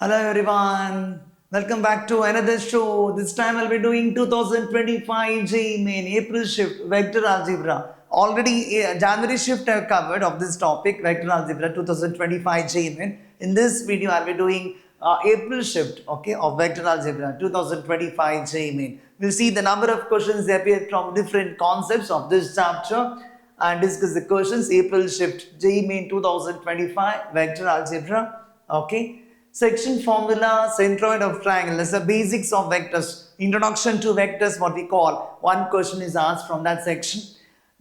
Hello everyone, welcome back to another show. This time I'll be doing 2025 JEE main April shift vector algebra. Already January shift I have covered of this topic vector algebra 2025 JEE main. In this video I'll be doing April shift of vector algebra 2025 JEE main. We'll see the number of questions that appear from different concepts of this chapter and discuss the questions. April shift JEE main 2025 vector algebra. Section formula, centroid of triangle. That's the basics of vectors. Introduction to vectors, what we call. One question is asked from that section.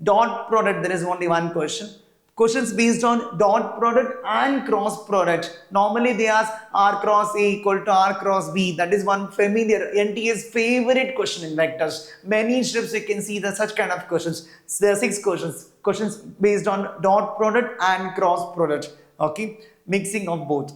Dot product, there is only one question. Questions based on dot product and cross product. Normally they ask R cross A equal to R cross B. That is one familiar, NTA's favorite question in vectors. Many strips you can see such kind of questions. There are 6 questions. Questions based on dot product and cross product. Mixing of both.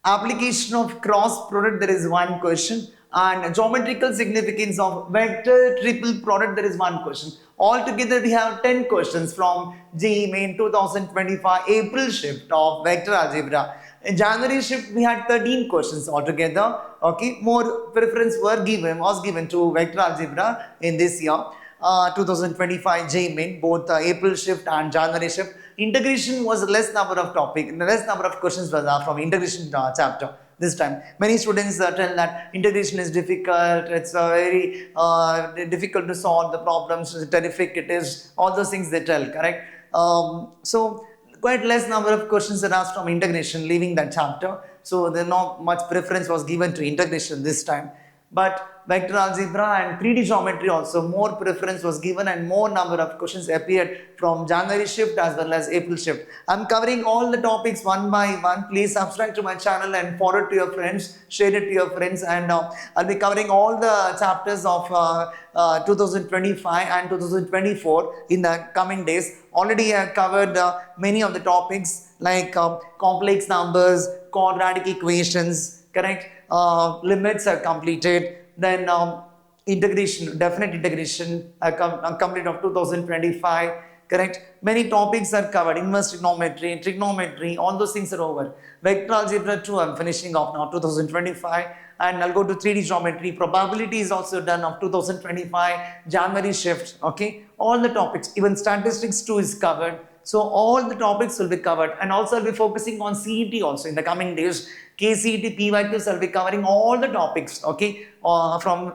Application of cross product, there is one question, and geometrical significance of vector triple product, there is one question. Altogether we have 10 questions from JEE main 2025 April shift of vector algebra. In January shift we had 13 questions altogether. More preference was given to vector algebra in this year. 2025 JEE main, both April shift and January shift. Integration was less number of questions was from integration chapter this time. Many students tell that integration is difficult, it's very difficult to solve the problems, terrific it is, all those things they tell, correct? So quite less number of questions are asked from integration, leaving that chapter. So there not much preference was given to integration this time. But vector algebra and 3D geometry also more preference was given and more number of questions appeared from January shift as well as April shift. I'm covering all the topics one by one. Please subscribe to my channel and forward to your friends, share it to your friends, and I'll be covering all the chapters of 2025 and 2024 in the coming days. Already I have covered many of the topics like complex numbers, quadratic equations, correct? Limits are completed, then integration, definite integration complete of 2025, correct? Many topics are covered, inverse trigonometry, all those things are over. Vector algebra 2 I'm finishing off now 2025, and I'll go to 3D geometry. Probability is also done of 2025 January shift. All the topics, even statistics 2 is covered. So all the topics will be covered, and also I'll be focusing on CET also in the coming days. KCET, PYQs, I'll be covering all the topics, from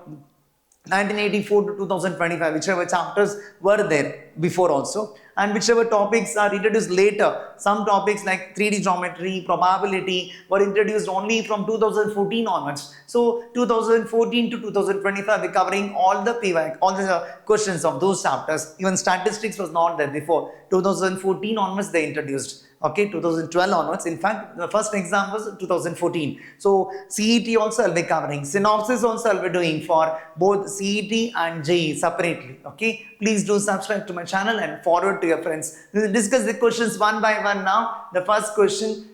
1984 to 2025, whichever chapters were there before also, and whichever topics are introduced later. Some topics like 3D geometry, probability were introduced only from 2014 onwards. So 2014 to 2025 we're covering all the PYQ, all the questions of those chapters. Even statistics was not there before. 2014 onwards they introduced. 2012 onwards. In fact, the first exam was 2014. So CET also I'll be covering. Synopsis also I'll be doing for both CET and JEE separately. Please do subscribe to my channel and forward to your friends. We will discuss the questions one by one now. The first question,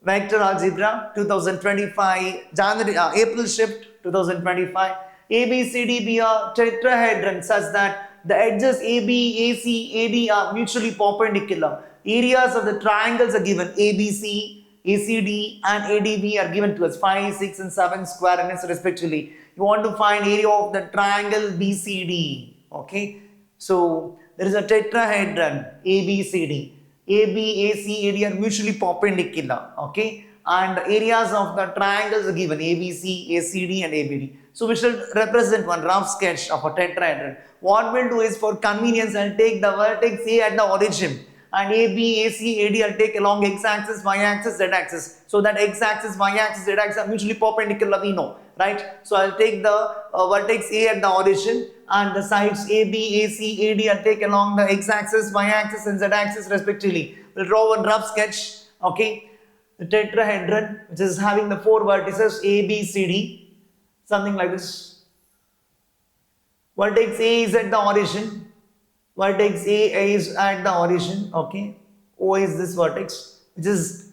vector algebra 2025 January April shift 2025. ABCD be a tetrahedron such that the edges AB, AC, AD are mutually perpendicular. Areas of the triangles are given. ABC, ACD and ADB are given to us 5, 6 and 7 square units respectively. You want to find area of the triangle BCD. So there is a tetrahedron ABCD. AB, AC, AD are mutually perpendicular. And the areas of the triangles are given ABC, ACD and ABD. So we shall represent one rough sketch of a tetrahedron. What we'll do is, for convenience, I'll take the vertex A at the origin, and AB, AC, AD I'll take along x-axis, y-axis, z-axis. So that x-axis, y-axis, z-axis are mutually perpendicular, we know, right? So I'll take the vertex A at the origin, and the sides AB, AC, AD I'll take along the x-axis, y-axis and z-axis respectively. We'll draw one rough sketch, the tetrahedron, which is having the 4 vertices A, B, C, D, something like this. Vertex A is at the origin. Vertex A is at the origin. O is this vertex, which is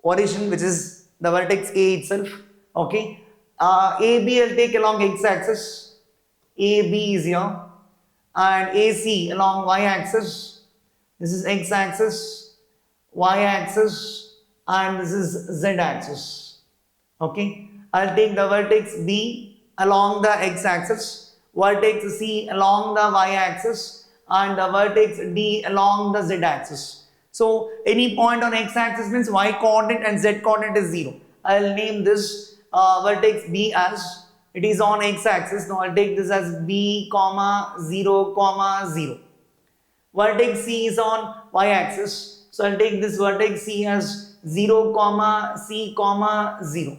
origin, which is the vertex A itself. AB I'll take along x-axis. AB is here, and AC along y-axis. This is x-axis, y-axis, and this is z-axis. Okay, I'll take the vertex B along the x-axis, vertex C along the y-axis, and the vertex D along the z-axis. So any point on x-axis means y-coordinate and z-coordinate is 0. I'll name this vertex B as, it is on x-axis. Now I'll take this as B, comma 0, comma 0. Vertex C is on y-axis. So I'll take this vertex C as 0, comma C, comma 0.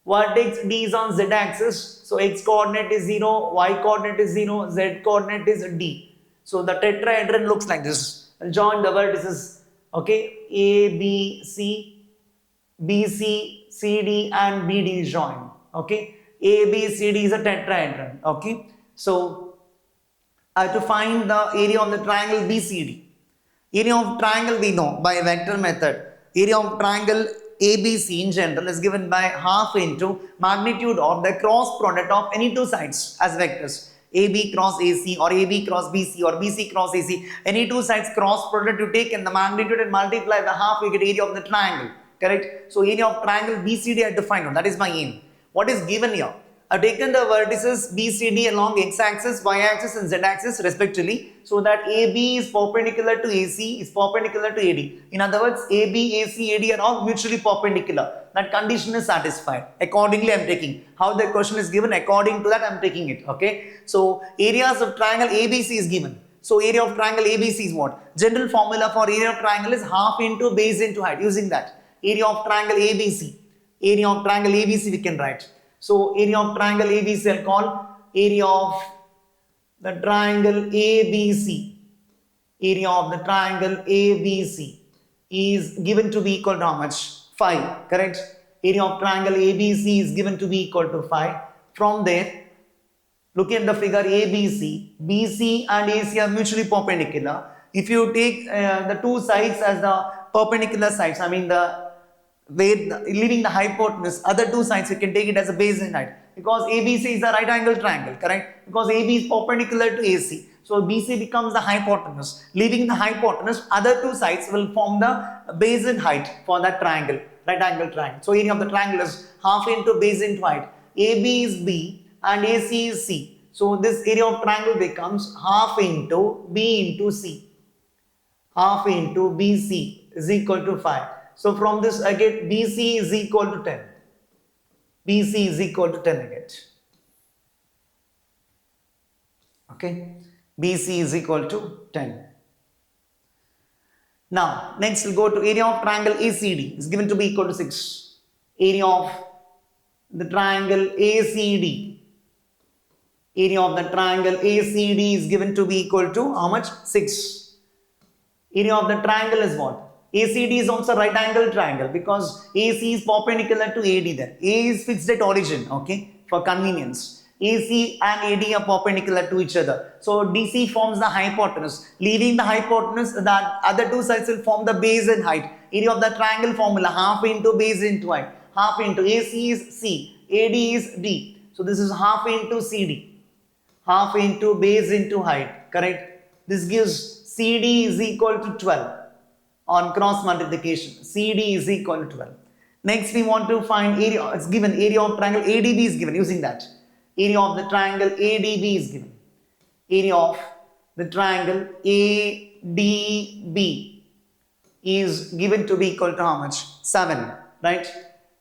Vertex D is on z-axis. So x coordinate is 0, y coordinate is 0, z coordinate is D. So the tetrahedron looks like this. I'll join the vertices. Okay, A, B, C, B, C, C, D and B, D is joined. Okay, A, B, C, D is a tetrahedron. Okay, so I have to find the area of the triangle BCD. Area of triangle we know by vector method. Area of triangle ABC in general is given by half into magnitude of the cross product of any two sides as vectors. AB cross AC or AB cross BC or BC cross AC. Any two sides cross product you take and the magnitude and multiply by half, you get area of the triangle. Correct? So area of triangle BCD I have to find out. That is my aim. What is given here? I've taken the vertices BCD along x-axis, y-axis and z-axis respectively, so that AB is perpendicular to AC is perpendicular to AD. In other words, AB, AC, AD are all mutually perpendicular. That condition is satisfied. Accordingly, I am taking. How the question is given, according to that I am taking it. Okay. So areas of triangle ABC is given. So area of triangle ABC is what? General formula for area of triangle is half into base into height. Using that, area of triangle ABC. Area of triangle ABC we can write. So area of triangle ABC I'll call area of the triangle ABC. Area of the triangle ABC is given to be equal to how much? 5. Correct? Area of triangle ABC is given to be equal to 5. From there, look at the figure ABC. BC and AC are mutually perpendicular. If you take the two sides as the perpendicular sides, I mean the leaving the hypotenuse, other two sides you can take it as a base and height, because ABC is a right angle triangle, correct? Because AB is perpendicular to AC, so BC becomes the hypotenuse. Leaving the hypotenuse, other two sides will form the base and height for that triangle, right angle triangle. So area of the triangle is half into base into height. AB is B and AC is C. So this area of triangle becomes half into B into C. Half into BC is equal to 5. So from this I get BC is equal to 10. BC is equal to 10 I get. Okay. BC is equal to 10. Now next we'll go to area of triangle ACD is given to be equal to 6. Area of the triangle ACD. Area of the triangle ACD is given to be equal to how much? 6. Area of the triangle is what? ACD is also right angle triangle because AC is perpendicular to AD there. A is fixed at origin, okay, for convenience. AC and AD are perpendicular to each other. So DC forms the hypotenuse. Leaving the hypotenuse, the other two sides will form the base and height. Area of the triangle formula, half into base into height. Half into AC is C, AD is D. So this is half into CD. Half into base into height, correct? This gives CD is equal to 12. On cross multiplication, CD is equal to 12. Next we want to find area, it's given area of triangle ADB is given, using that. Area of the triangle ADB is given. Area of the triangle ADB is given to be equal to how much? 7, right?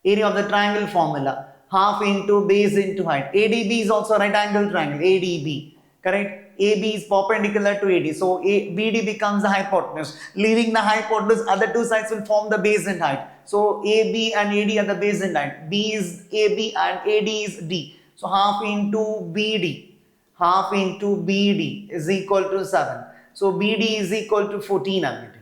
Area of the triangle formula, half into base into height. ADB is also right angle triangle, ADB, correct? AB is perpendicular to AD, so BD becomes the hypotenuse. Leaving the hypotenuse, other two sides will form the base and height. So AB and AD are the base and height. B is AB and AD is D. So half into BD, half into BD is equal to 7. So BD is equal to 14 I'm getting.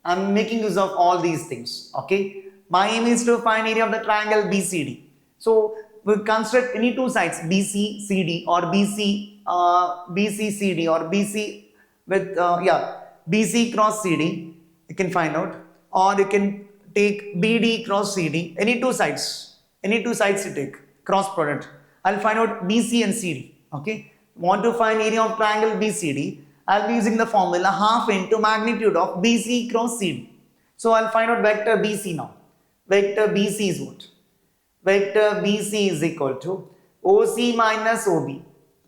I'm making use of all these things, okay. My aim is to find area of the triangle BCD. So we construct any two sides BC, CD or BC, BC, CD or BC with, BC cross CD, you can find out, or you can take BD cross CD, any two sides you take, cross product. I'll find out BC and CD, okay. Want to find area of triangle BCD, I'll be using the formula half into magnitude of BC cross CD. So I'll find out vector BC now. Vector BC is what? vector BC is equal to OC minus OB,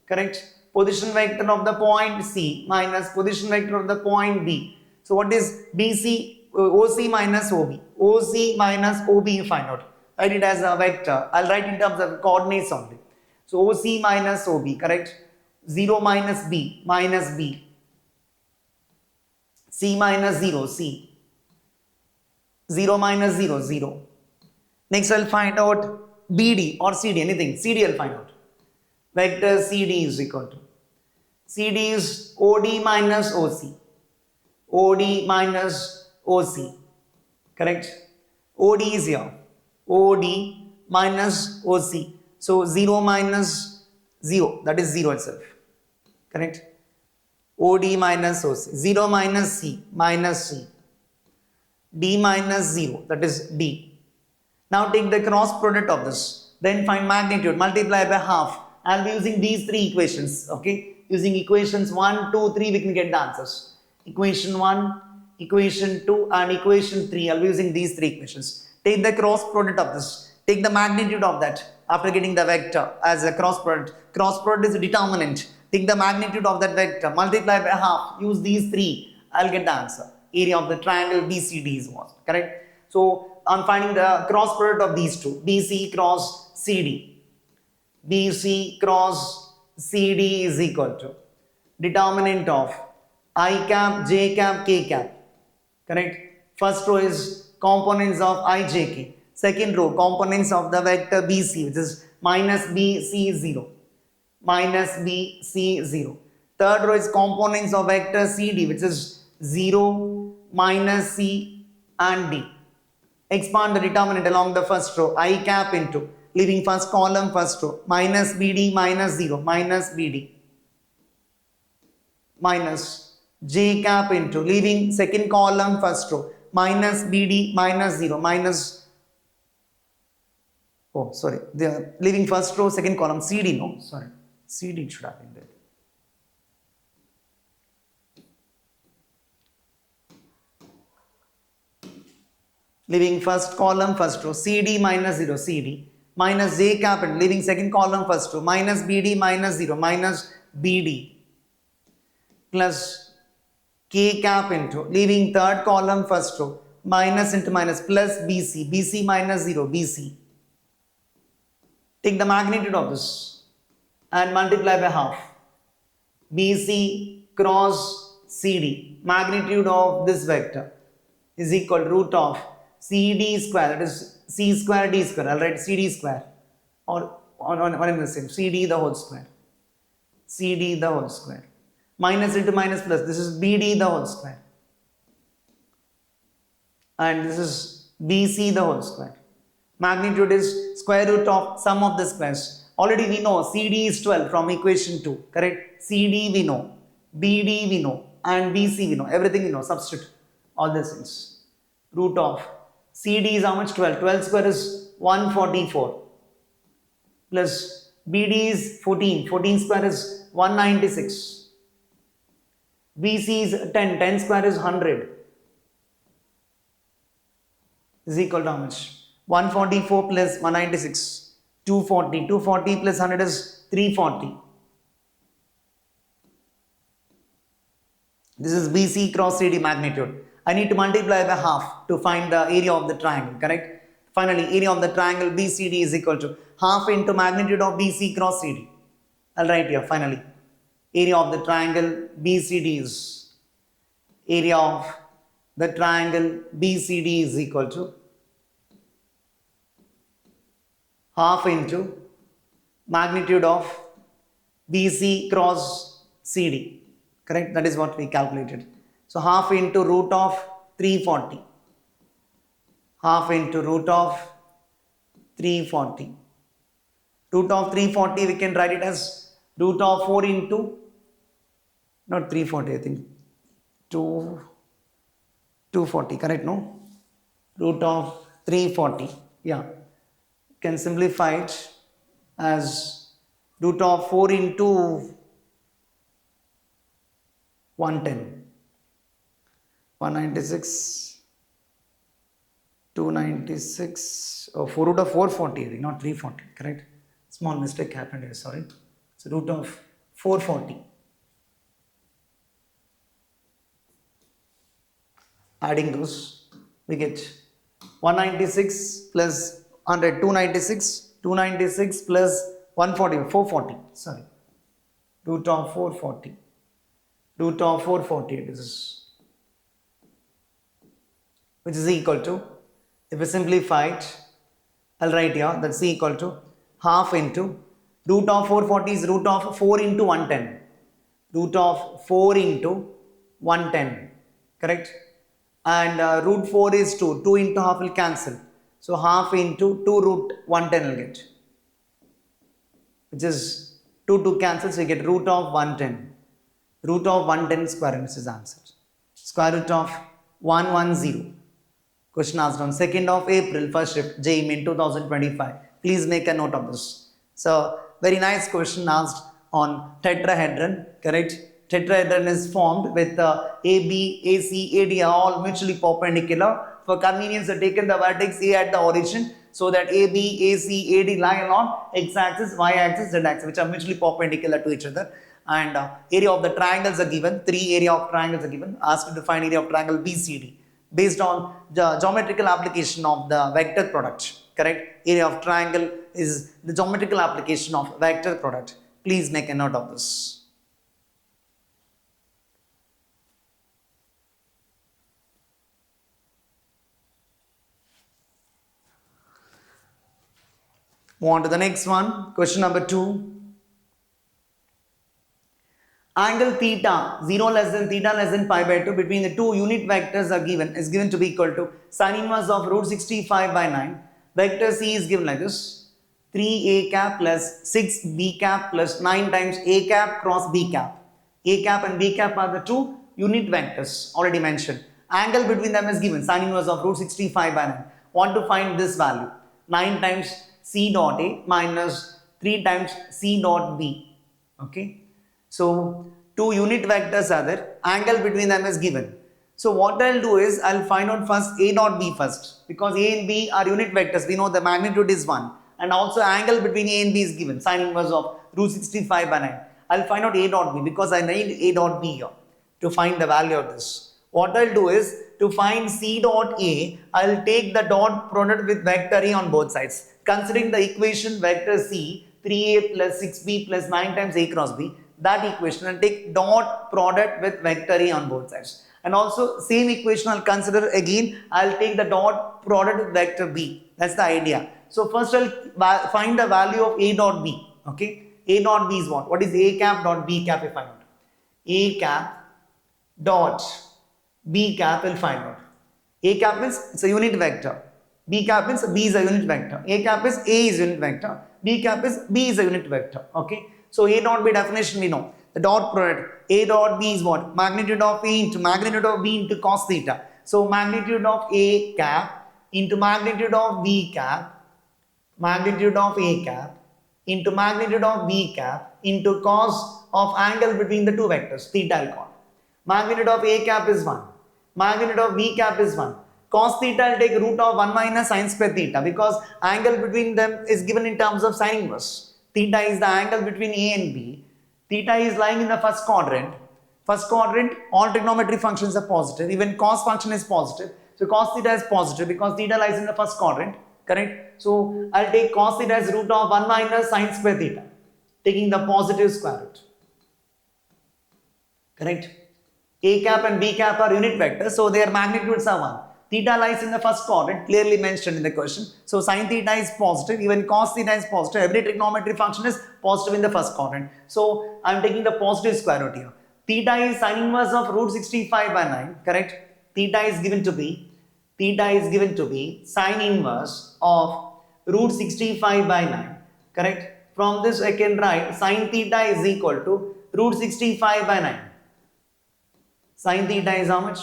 correct? Position vector of the point C minus position vector of the point B. So what is BC, OC minus OB? OC minus OB you find out. Write it as a vector. I'll write in terms of coordinates only. So OC minus OB, correct? 0 minus B, minus B. C minus 0, C. 0 minus 0, 0. Next I'll find out BD or CD, anything. CD I'll find out. Vector CD is equal to. CD is OD minus OC. OD minus OC. Correct? OD is here. OD minus OC. So 0 minus 0, that is 0 itself. Correct? OD minus OC. 0 minus C, minus C. D minus 0, that is D. Now take the cross product of this. Then find magnitude, multiply by half. I'll be using these three equations. Okay? Using equations 1, 2, 3, we can get the answers. Equation 1, equation 2 and equation 3. I'll be using these three equations. Take the cross product of this. Take the magnitude of that after getting the vector as a cross product. Cross product is a determinant. Take the magnitude of that vector, multiply by half. Use these three. I'll get the answer. Area of the triangle BCD is what? Correct? So I'm finding the cross product of these two. BC cross CD. BC cross CD is equal to determinant of I cap, J cap, K cap. Correct? First row is components of I, J, K. Second row, components of the vector BC, which is minus B, C, 0. Minus B, C, 0. Third row is components of vector CD, which is 0, minus C and D. Expand the determinant along the first row. I cap into, leaving first column, first row. Minus BD, minus 0, minus BD. Minus J cap into, leaving second column, first row. Minus BD, minus 0, minus, oh sorry, they are leaving first row, second column, CD, no, sorry, CD should have been there. Leaving first column, first row, CD minus 0, CD, minus J cap and leaving second column, first row, minus BD minus 0, minus BD, plus K cap into, leaving third column, first row, minus into minus, plus BC, BC minus 0, BC. Take the magnitude of this and multiply by half. BC cross CD, magnitude of this vector is equal to root of CD square, that is C square D square. I'll write CD square or in the same, CD the whole square. CD the whole square. Minus into minus plus, this is BD the whole square. And this is BC the whole square. Magnitude is square root of sum of the squares. Already we know CD is 12 from equation 2, correct? CD we know, BD we know, and BC we know. Everything we know, substitute all these things. Root of CD is how much? 12. 12 square is 144. Plus BD is 14. 14 square is 196. BC is 10. 10 square is 100. Is equal to how much? 144 plus 196. 240. 240 plus 100 is 340. This is BC cross CD magnitude. I need to multiply by half to find the area of the triangle, correct? Finally, area of the triangle BCD is equal to half into magnitude of BC cross CD. I'll write here finally. Area of the triangle BCD is, area of the triangle BCD is equal to half into magnitude of BC cross CD, correct? That is what we calculated. So half into root of 340. Half into root of 340. Root of 340 we can write it as root of 4 into, not 340 I think, 240, correct, no? Root of 340, yeah. Can simplify it as root of 4 into 110. 196 296, oh, 4 root of 440, not 340, correct? Small mistake happened here, sorry. So root of 440. Adding those, we get 196 plus 100, 296 plus 140, 440, sorry. Root of 440. Root of 440, this is, which is equal to, if we simplify it, I'll write here, that's equal to half into root of 440 is root of 4 into 110. Root of 4 into 110, correct? And root 4 is 2. 2 into half will cancel. So half into 2 root 110 will get, which is 2 cancel, so you get root of 110. Root of 110 square root is answered. Square root of 110. Question asked on 2nd of April, first shift, JEE Main 2025. Please make a note of this. So, very nice question asked on tetrahedron, correct? Tetrahedron is formed with AB, AC, AD are all mutually perpendicular. For convenience, I have taken the vertex A at the origin so that AB, AC, AD lie along x-axis, y-axis, z-axis, which are mutually perpendicular to each other. And area of the triangles are given. 3 area of triangles are given. Asked to find area of triangle BCD based on the geometrical application of the vector product. Correct? Area of triangle is the geometrical application of vector product. Please make a note of this. Move on to the next one. Question number 2. Angle theta 0 less than theta less than pi by 2 between the two unit vectors are given is given to be equal to sin inverse of root 65 by 9. Vector C is given like this: 3a cap plus 6b cap plus 9 times a cap cross b cap. A cap and b cap are the two unit vectors already mentioned. Angle between them is given sin inverse of root 65 by 9. Want to find this value: 9 times c dot a minus 3 times c dot b. Okay. So, two unit vectors are there, angle between them is given. So, what I'll do is, I'll find out first A dot B first, because A and B are unit vectors, we know the magnitude is 1, and also angle between A and B is given, sin inverse of root 65 by 9. I'll find out A dot B, because I need A dot B here to find the value of this. What I'll do is, to find C dot A, I'll take the dot product with vector A on both sides. Considering the equation vector C, 3A plus 6B plus 9 times A cross B, that equation and take dot product with vector A on both sides. And also same equation I'll consider again, I'll take the dot product with vector B. That's the idea. So first I'll find the value of A dot B. Okay. A dot B is what? What is A cap dot B cap if I know? A cap dot B cap will find out. A cap means it's a unit vector. B cap means B is a unit vector. A cap is A is a unit vector. B cap is B is a unit vector. Okay. So A dot B definition we know. The dot product A dot B is what? Magnitude of A into magnitude of B into cos theta. So magnitude of A cap into magnitude of B cap, magnitude of A cap into magnitude of B cap into cos of angle between the two vectors, theta I'll call. Magnitude of A cap is 1. Magnitude of B cap is 1. Cos theta will take root of 1 minus sin square theta, because angle between them is given in terms of sin inverse. Theta is the angle between A and B. Theta is lying in the first quadrant. First quadrant, all trigonometry functions are positive. Even cos function is positive. So cos theta is positive because theta lies in the first quadrant. Correct? So I'll take cos theta as root of 1 minus sin square theta, taking the positive square root. Correct? A cap and B cap are unit vectors, so their magnitudes are 1. Theta lies in the first quadrant, clearly mentioned in the question. So sin theta is positive, even cos theta is positive. Every trigonometry function is positive in the first quadrant. So I am taking the positive square root here. Theta is sin inverse of root 65 by 9, correct? Theta is given to be sin inverse of root 65 by 9, correct? From this I can write sin theta is equal to root 65 by 9. Sin theta is how much?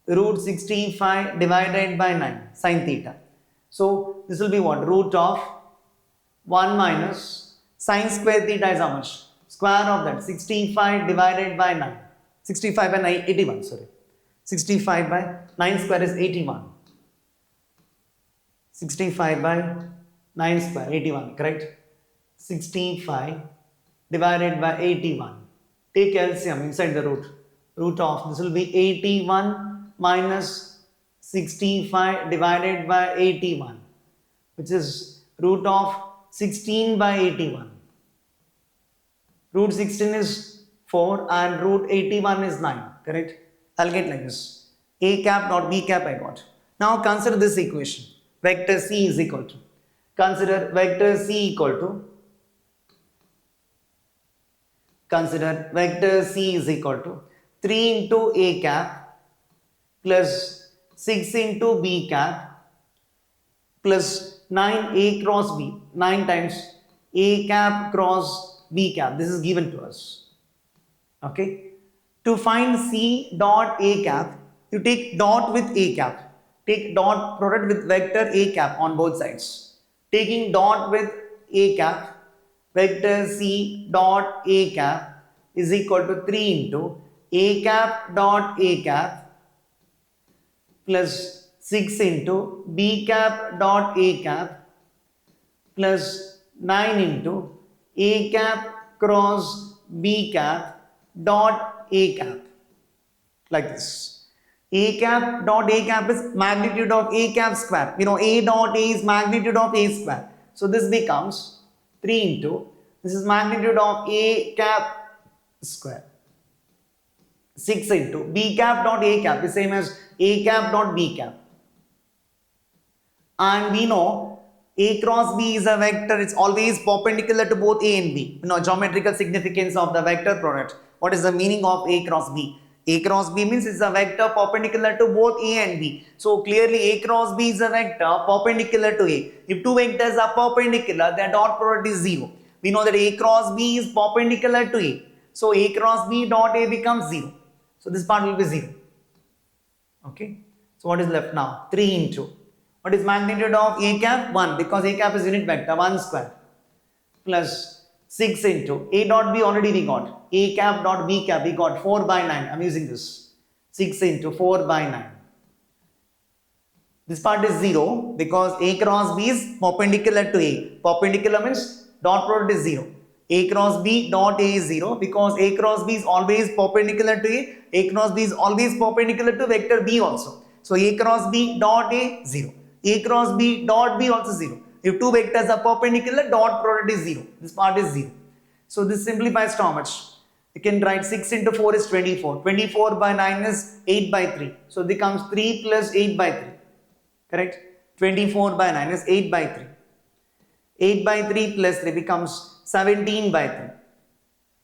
Root 65 divided by 9 sin theta. So this will be what? Root of 1 minus sin square theta is how much? Square of that 65 divided by 9. 65 by 9, 81, sorry. 65 by 9 square is 81. 65 by 9 square, 81, correct? 65 divided by 81. Take LCM inside the root. Root of this will be 81 minus 65 divided by 81, which is root of 16 by 81. Root 16 is 4 and root 81 is 9, correct? I'll get like this. A cap dot B cap I got. Now consider this equation. Vector C is equal to. Consider vector C equal to. Consider vector C is equal to 3 into A cap plus 6 into B cap plus 9 A cross B. 9 times A cap cross B cap. This is given to us. Okay. To find C dot A cap, you take dot with A cap. Take dot product with vector A cap on both sides. Taking dot with A cap, vector C dot A cap is equal to 3 into A cap dot A cap plus 6 into B cap dot A cap plus 9 into A cap cross B cap dot A cap, like this. A cap dot A cap is magnitude of A cap square. You know, A dot A is magnitude of A square. So this becomes 3 into, this is magnitude of A cap square. 6 into B cap dot A cap is same as A cap dot B cap. And we know A cross B is a vector, it's always perpendicular to both A and B. You know, geometrical significance of the vector product. What is the meaning of A cross B? A cross B means it's a vector perpendicular to both A and B. So clearly A cross B is a vector perpendicular to A. If two vectors are perpendicular, their dot product is 0. We know that A cross B is perpendicular to A. So A cross B dot A becomes 0. So this part will be 0. Okay. So what is left now? 3 into. What is magnitude of A cap? 1, because A cap is unit vector, 1 square. Plus 6 into A dot B already we got. A cap dot B cap we got 4 by 9. I'm using this. 6 into 4 by 9. This part is 0 because A cross B is perpendicular to A. Perpendicular means dot product is 0. A cross B dot A is 0 because A cross B is always perpendicular to A. A cross B is always perpendicular to vector B also. So A cross B dot A 0. A cross B dot B also 0. If two vectors are perpendicular, dot product is 0. This part is 0. So this simplifies to how much? You can write 6 into 4 is 24. 24 by 9 is 8 by 3. So it becomes 3 plus 8 by 3. Correct? 24 by 9 is 8 by 3. 8 by 3 plus 3 becomes 17 by 3.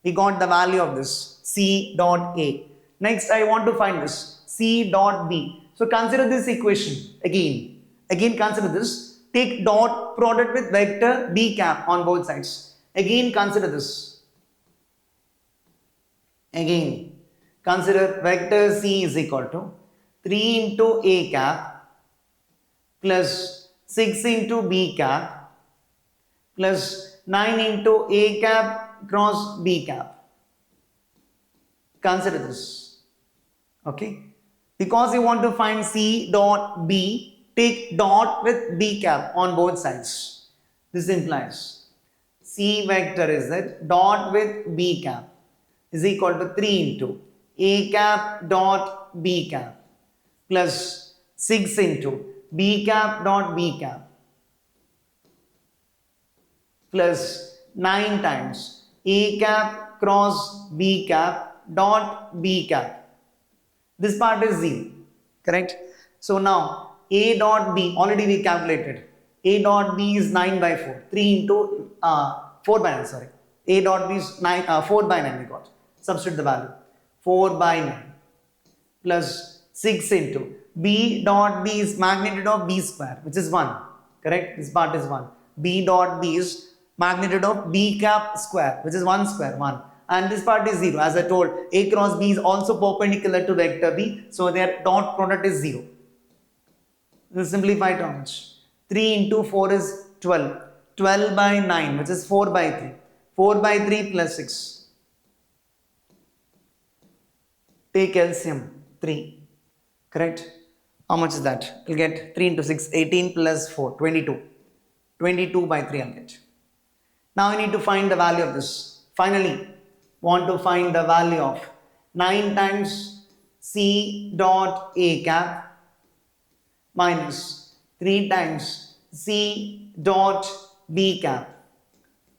We got the value of this. C dot A. Next I want to find this. C dot B. So consider this equation again. Again consider this. Take dot product with vector B cap on both sides. Again consider this. Again consider vector C is equal to 3 into A cap plus 6 into B cap plus 9 into A cap cross B cap. Consider this. Okay. Because you want to find C dot B, take dot with B cap on both sides. This implies C vector is that dot with B cap is equal to 3 into A cap dot B cap plus 6 into B cap dot B cap plus 9 times A cap cross B cap dot B cap. This part is 0. Correct? So now A dot B, already we calculated. A dot B is 9 by 4. 3 into 4 by 9, sorry. A dot B is 4 by 9 we got. Substitute the value. 4 by 9 plus 6 into B dot B is magnitude of B square, which is 1. Correct? This part is 1. B dot B is magnitude of B cap square, which is 1 square, 1. And this part is 0. As I told, A cross B is also perpendicular to vector B. So their dot product is 0. This is simplified to how much? 3 into 4 is 12. 12 by 9, which is 4 by 3. 4 by 3 plus 6. Take LCM 3. Correct? How much is that? You'll get 3 into 6, 18 plus 4, 22. 22 by 3 I'll get. Now I need to find the value of this. Finally, want to find the value of 9 times C dot A cap minus 3 times C dot B cap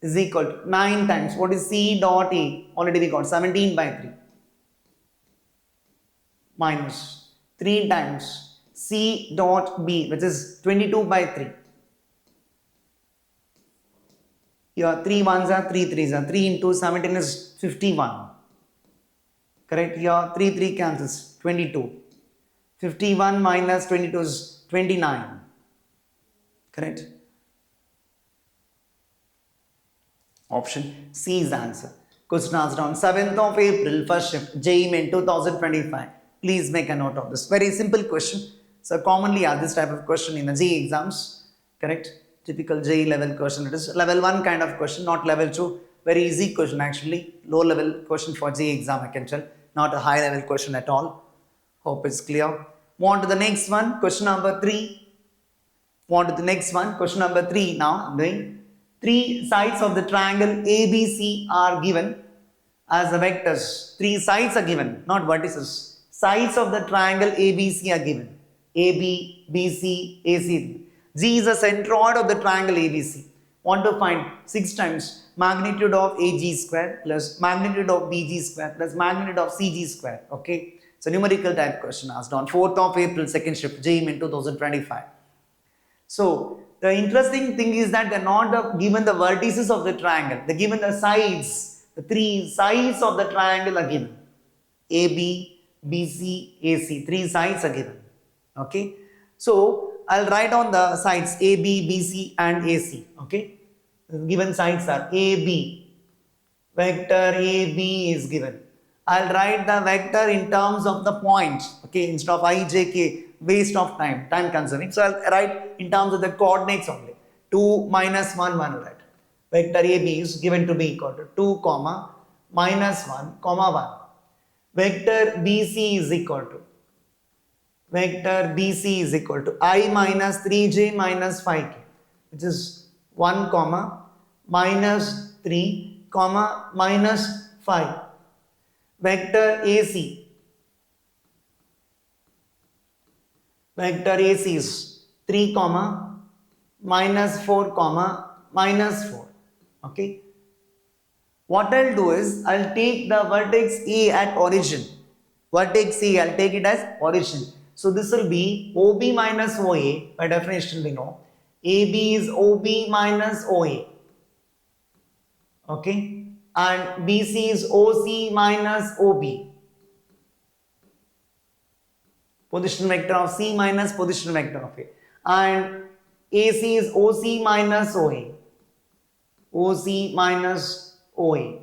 is equal to 9 times. What is C dot A? Already we got 17 by 3 minus 3 times C dot B, which is 22 by 3. Here 3 ones are 3 threes are 3 into 17 is 51. Correct? Here 3 3 cancels 22. 51 minus 22 is 29. Correct? Option C is the answer. Question asked on 7th of April, first shift, JEE Main 2025. Please make a note of this. Very simple question. So commonly asked this type of question in the JEE exams. Correct? Typical JEE level question. It is level 1 kind of question, not level 2. Very easy question actually. Low level question for JEE exam, I can tell. Not a high level question at all. Hope it's clear. Move on to the next one. Question number 3. Move on to the next one. Question number 3 now. I'm doing 3 sides of the triangle ABC are given as the vectors. 3 sides are given, not vertices. Sides of the triangle ABC are given. AB, BC, AC. G is the centroid of the triangle ABC. Want to find 6 times magnitude of AG square plus magnitude of BG square plus magnitude of CG square. Okay. So numerical type question asked on 4th of April, second shift, JEE in 2025. So the interesting thing is that they're not given the vertices of the triangle. They're given the sides. The 3 sides of the triangle are given. AB, BC, AC. 3 sides are given. Okay. So I'll write on the sides AB, BC and AC. Okay. The given sides are AB. Vector AB is given. I'll write the vector in terms of the point. Okay. Instead of I, J, K. Waste of time consuming. So I'll write in terms of the coordinates only. 2 minus 1, 1 right. Vector AB is given to be equal to 2 comma minus 1 comma 1. Vector BC is equal to I minus 3J minus 5K, which is 1 comma minus 3 comma minus 5. Vector AC is 3 comma minus 4 comma minus 4. Okay. What I'll do is I'll take the vertex A at origin. Vertex A, I'll take it as origin. So this will be OB minus OA. By definition we know AB is OB minus OA. Okay. And BC is OC minus OB. Position vector of C minus position vector of A. And AC is OC minus OA. OC minus OA.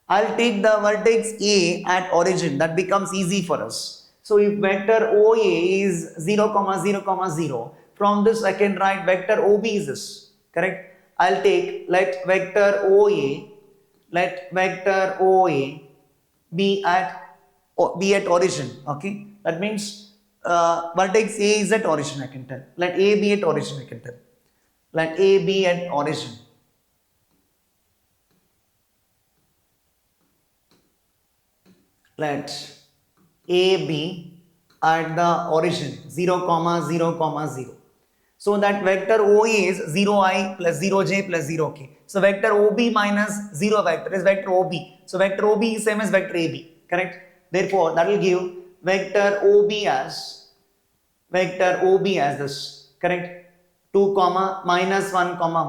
I'll take the vertex A at origin. That becomes easy for us. So if vector OA is 0, 0, 0, from this I can write vector OB is this. Correct? I'll take, let vector OA be at origin. Okay? That means vertex A is at origin, I can tell. Let A be at origin, I can tell. Let A be at origin. Let A be at the origin 0, 0, 0. So that vector OA is 0i plus 0j plus 0k. So vector OB minus 0 vector is vector OB. So vector OB is same as vector AB. Correct? Therefore, that will give vector OB as this. Correct? 2 comma minus 1 comma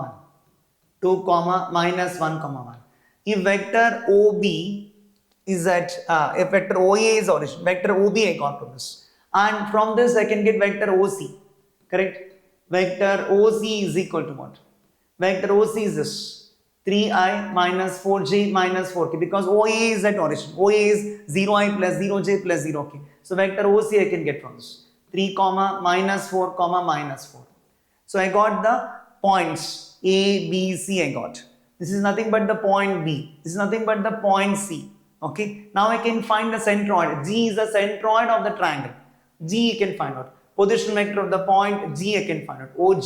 1. 2 comma minus 1 comma 1. If vector OB is at if vector OA is origin, vector OB I got from this, and from this I can get vector OC. Correct? Vector OC is equal to what? Vector OC is this 3i minus 4j minus 4k, because OA is at origin. OA is 0i plus 0j plus 0k. So vector OC I can get from this 3 comma minus 4 comma minus 4. So I got the points A, B, C I got. This is nothing but the point B. This is nothing but the point C. Okay. Now I can find the centroid. G is the centroid of the triangle. G you can find out. Position vector of the point G I can find out. OG.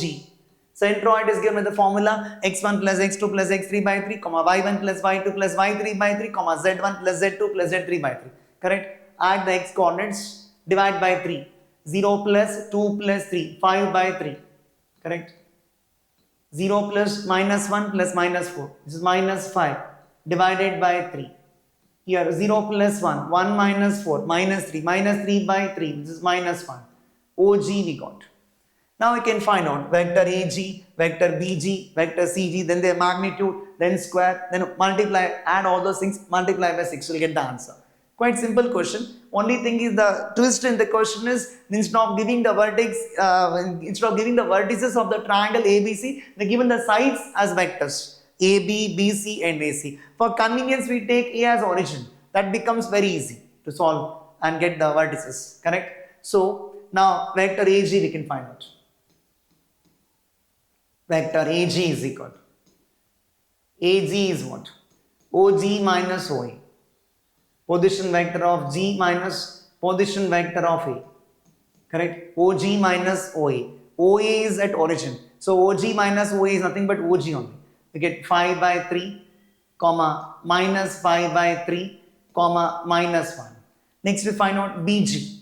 Centroid is given with the formula x1 plus x2 plus x3 by 3, comma y1 plus y2 plus y3 by 3, comma z1 plus z2 plus z3 by 3. Correct? Add the x coordinates, divide by 3. 0 plus 2 plus 3, 5 by 3. Correct? 0 plus minus 1 plus minus 4, this is minus 5, divided by 3. Here 0 plus 1, 1 minus 4, minus 3 by 3, this is minus 1. OG we got. Now we can find out vector AG, vector BG, vector CG, then their magnitude, then square, then multiply, add all those things, multiply by 6, you'll get the answer. Quite simple question. Only thing is the twist in the question is instead of giving the vertex, instead of giving the vertices of the triangle ABC, they given the sides as vectors AB, BC, and AC. For convenience, we take A as origin. That becomes very easy to solve and get the vertices. Correct? So now vector AG we can find out. Vector AG is equal to AG is what? OG minus OA. Position vector of G minus position vector of A. Correct? OG minus OA. OA is at origin. So OG minus OA is nothing but OG only. We get 5 by 3, comma, minus 5 by 3, comma, minus 1. Next we find out BG.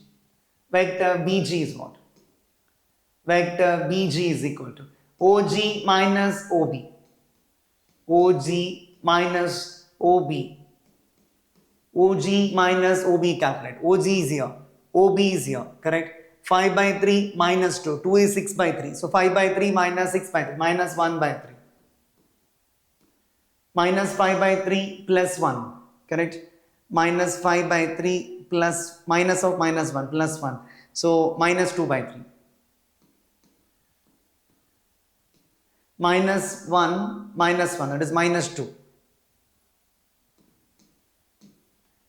Vector BG is what? Vector BG is equal to OG minus OB. OG minus OB. OG minus OB calculate. OG is here. OB is here. Correct? 5 by 3 minus 2. 2 is 6 by 3. So 5 by 3 minus 6 by 3. Minus 1 by 3. Minus 5 by 3 plus 1. Correct? Minus 5 by 3 plus minus of minus 1 plus 1. So minus 2 by 3. Minus 1 minus 1. That is minus 2.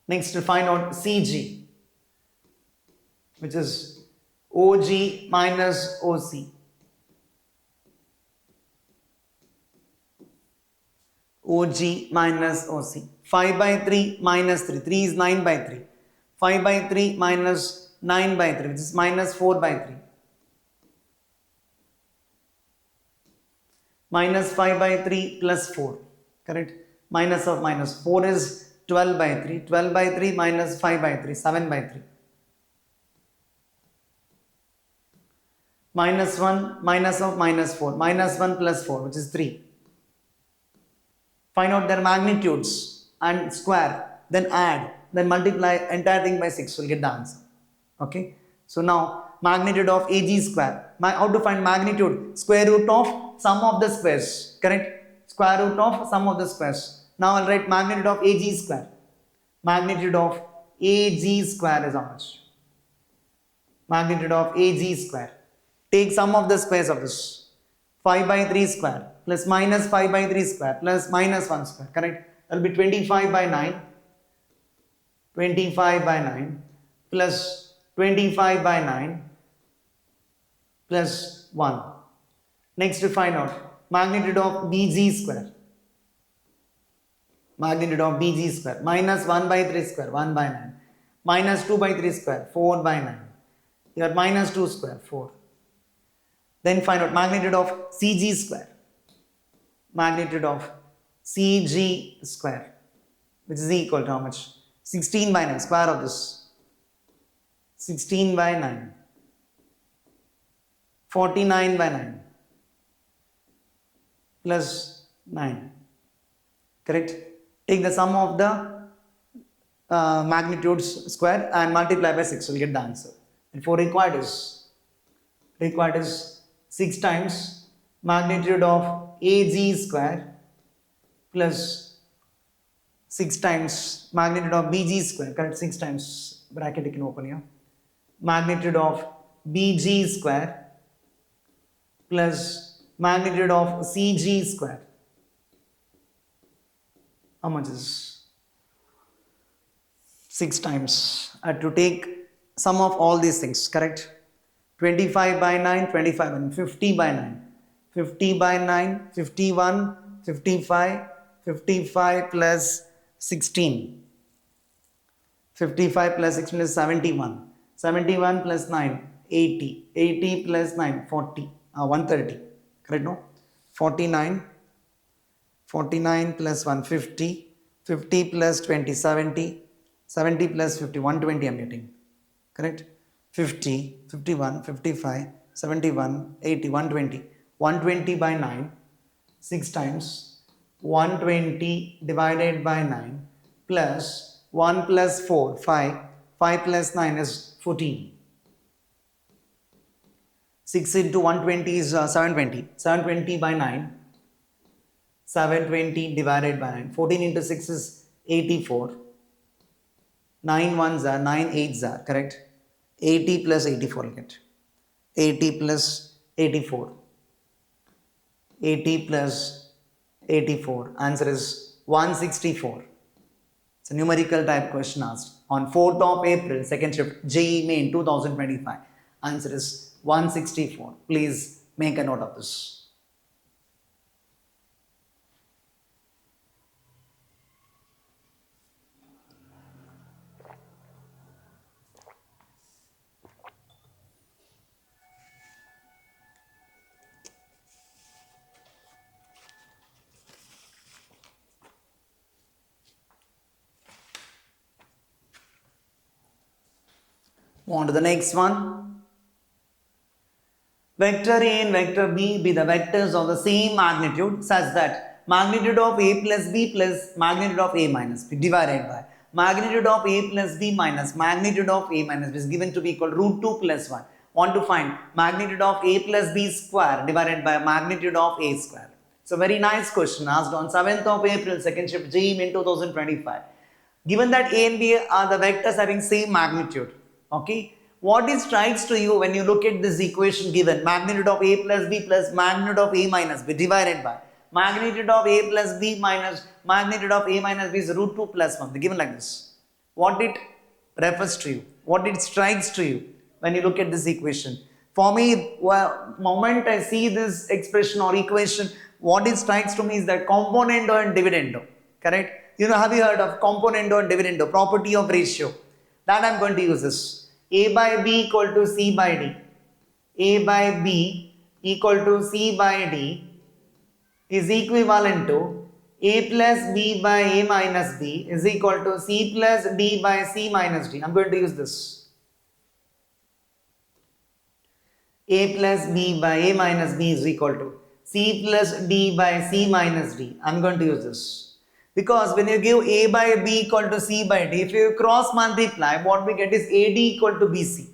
Next to find out CG, which is OG minus OC. OG minus OC. 5 by 3 minus 3. 3 is 9 by 3. 5 by 3 minus 9 by 3, which is minus 4 by 3. Minus 5 by 3 plus 4. Correct? Minus of minus 4 is 12 by 3. 12 by 3 minus 5 by 3. 7 by 3. Minus 1 minus of minus 4. Minus 1 plus 4, which is 3. Find out their magnitudes and square. Then add. Then multiply entire thing by 6. You'll get the answer. Okay. So now magnitude of AG square. How to find magnitude? Square root of sum of the squares. Correct? Square root of sum of the squares. Now I'll write magnitude of AG square. Magnitude of AG square is how much? Magnitude of AG square. Take sum of the squares of this. 5 by 3 square plus minus 5 by 3 square plus minus 1 square. Correct? That will be 25 by 9. 25 by 9 plus 25 by 9 plus 1. Next to find out magnitude of BG square. Magnitude of BG square. Minus 1 by 3 square. 1 by 9. Minus 2 by 3 square. 4 by 9. Here minus 2 square. 4. Then find out magnitude of CG square. Magnitude of CG square, which is equal to how much? 16 by 9. Square of this. 16 by 9. 49 by 9. Plus 9. Correct? Take the sum of the magnitudes square and multiply by 6. So you'll get the answer. And for required is 6 times magnitude of AG square plus 6 times magnitude of BG square. Correct? 6 times bracket you can open here. Magnitude of BG square plus magnitude of CG square. How much is 6 times? I have to take sum of all these things. Correct? 25 by 9, 25 by 9, 50 by 9, 50 by 9, 51, 55, 55 plus 16. 55 plus 16 is 71. 71 plus 9, 80. 80 plus 9, 40. 130. Correct, no? 49. 49 plus 1, 50. 50 plus 20, 70. 70 plus 50, 120 I'm getting. Correct? 50, 51, 55, 71, 80, 120. 120 by 9, 6 times. 120 divided by 9 plus 1 plus 4, 5. 5 plus 9 is 14. 6 into 120 is 720. 720 by 9. 720 divided by 9. 14 into 6 is 84. 9 ones are 9 eights are, correct? 80 plus 84 will get. 80 plus 84. 80 plus 84. Answer is 164. It's a numerical type question asked on 4th of April, second shift, JEE Main 2025. Answer is 164. Please make a note of this. On to the next one. Vector A and vector B be the vectors of the same magnitude such that magnitude of A plus B plus magnitude of A minus B divided by magnitude of A plus B minus magnitude of A minus B is given to be equal to root 2 plus 1. Want to find magnitude of A plus B square divided by magnitude of A square. So very nice question asked on 7th of April, second shift JEE in 2025. Given that A and B are the vectors having same magnitude, okay, what it strikes to you when you look at this equation given, magnitude of A plus B plus magnitude of A minus B divided by magnitude of A plus B minus magnitude of A minus B is root 2 plus 1. They're given like this. What it refers to you, what it strikes to you when you look at this equation. For me, moment I see this expression or equation, what it strikes to me is that componendo and dividendo. Correct? You know, have you heard of componendo and dividendo, property of ratio? That I'm going to use this. A by B equal to C by D. A by B equal to C by D is equivalent to A plus B by A minus B is equal to C plus D by C minus D. I'm going to use this. A plus B by A minus B is equal to C plus D by C minus D. I'm going to use this. Because when you give A by B equal to C by D, if you cross multiply, what we get is AD equal to BC.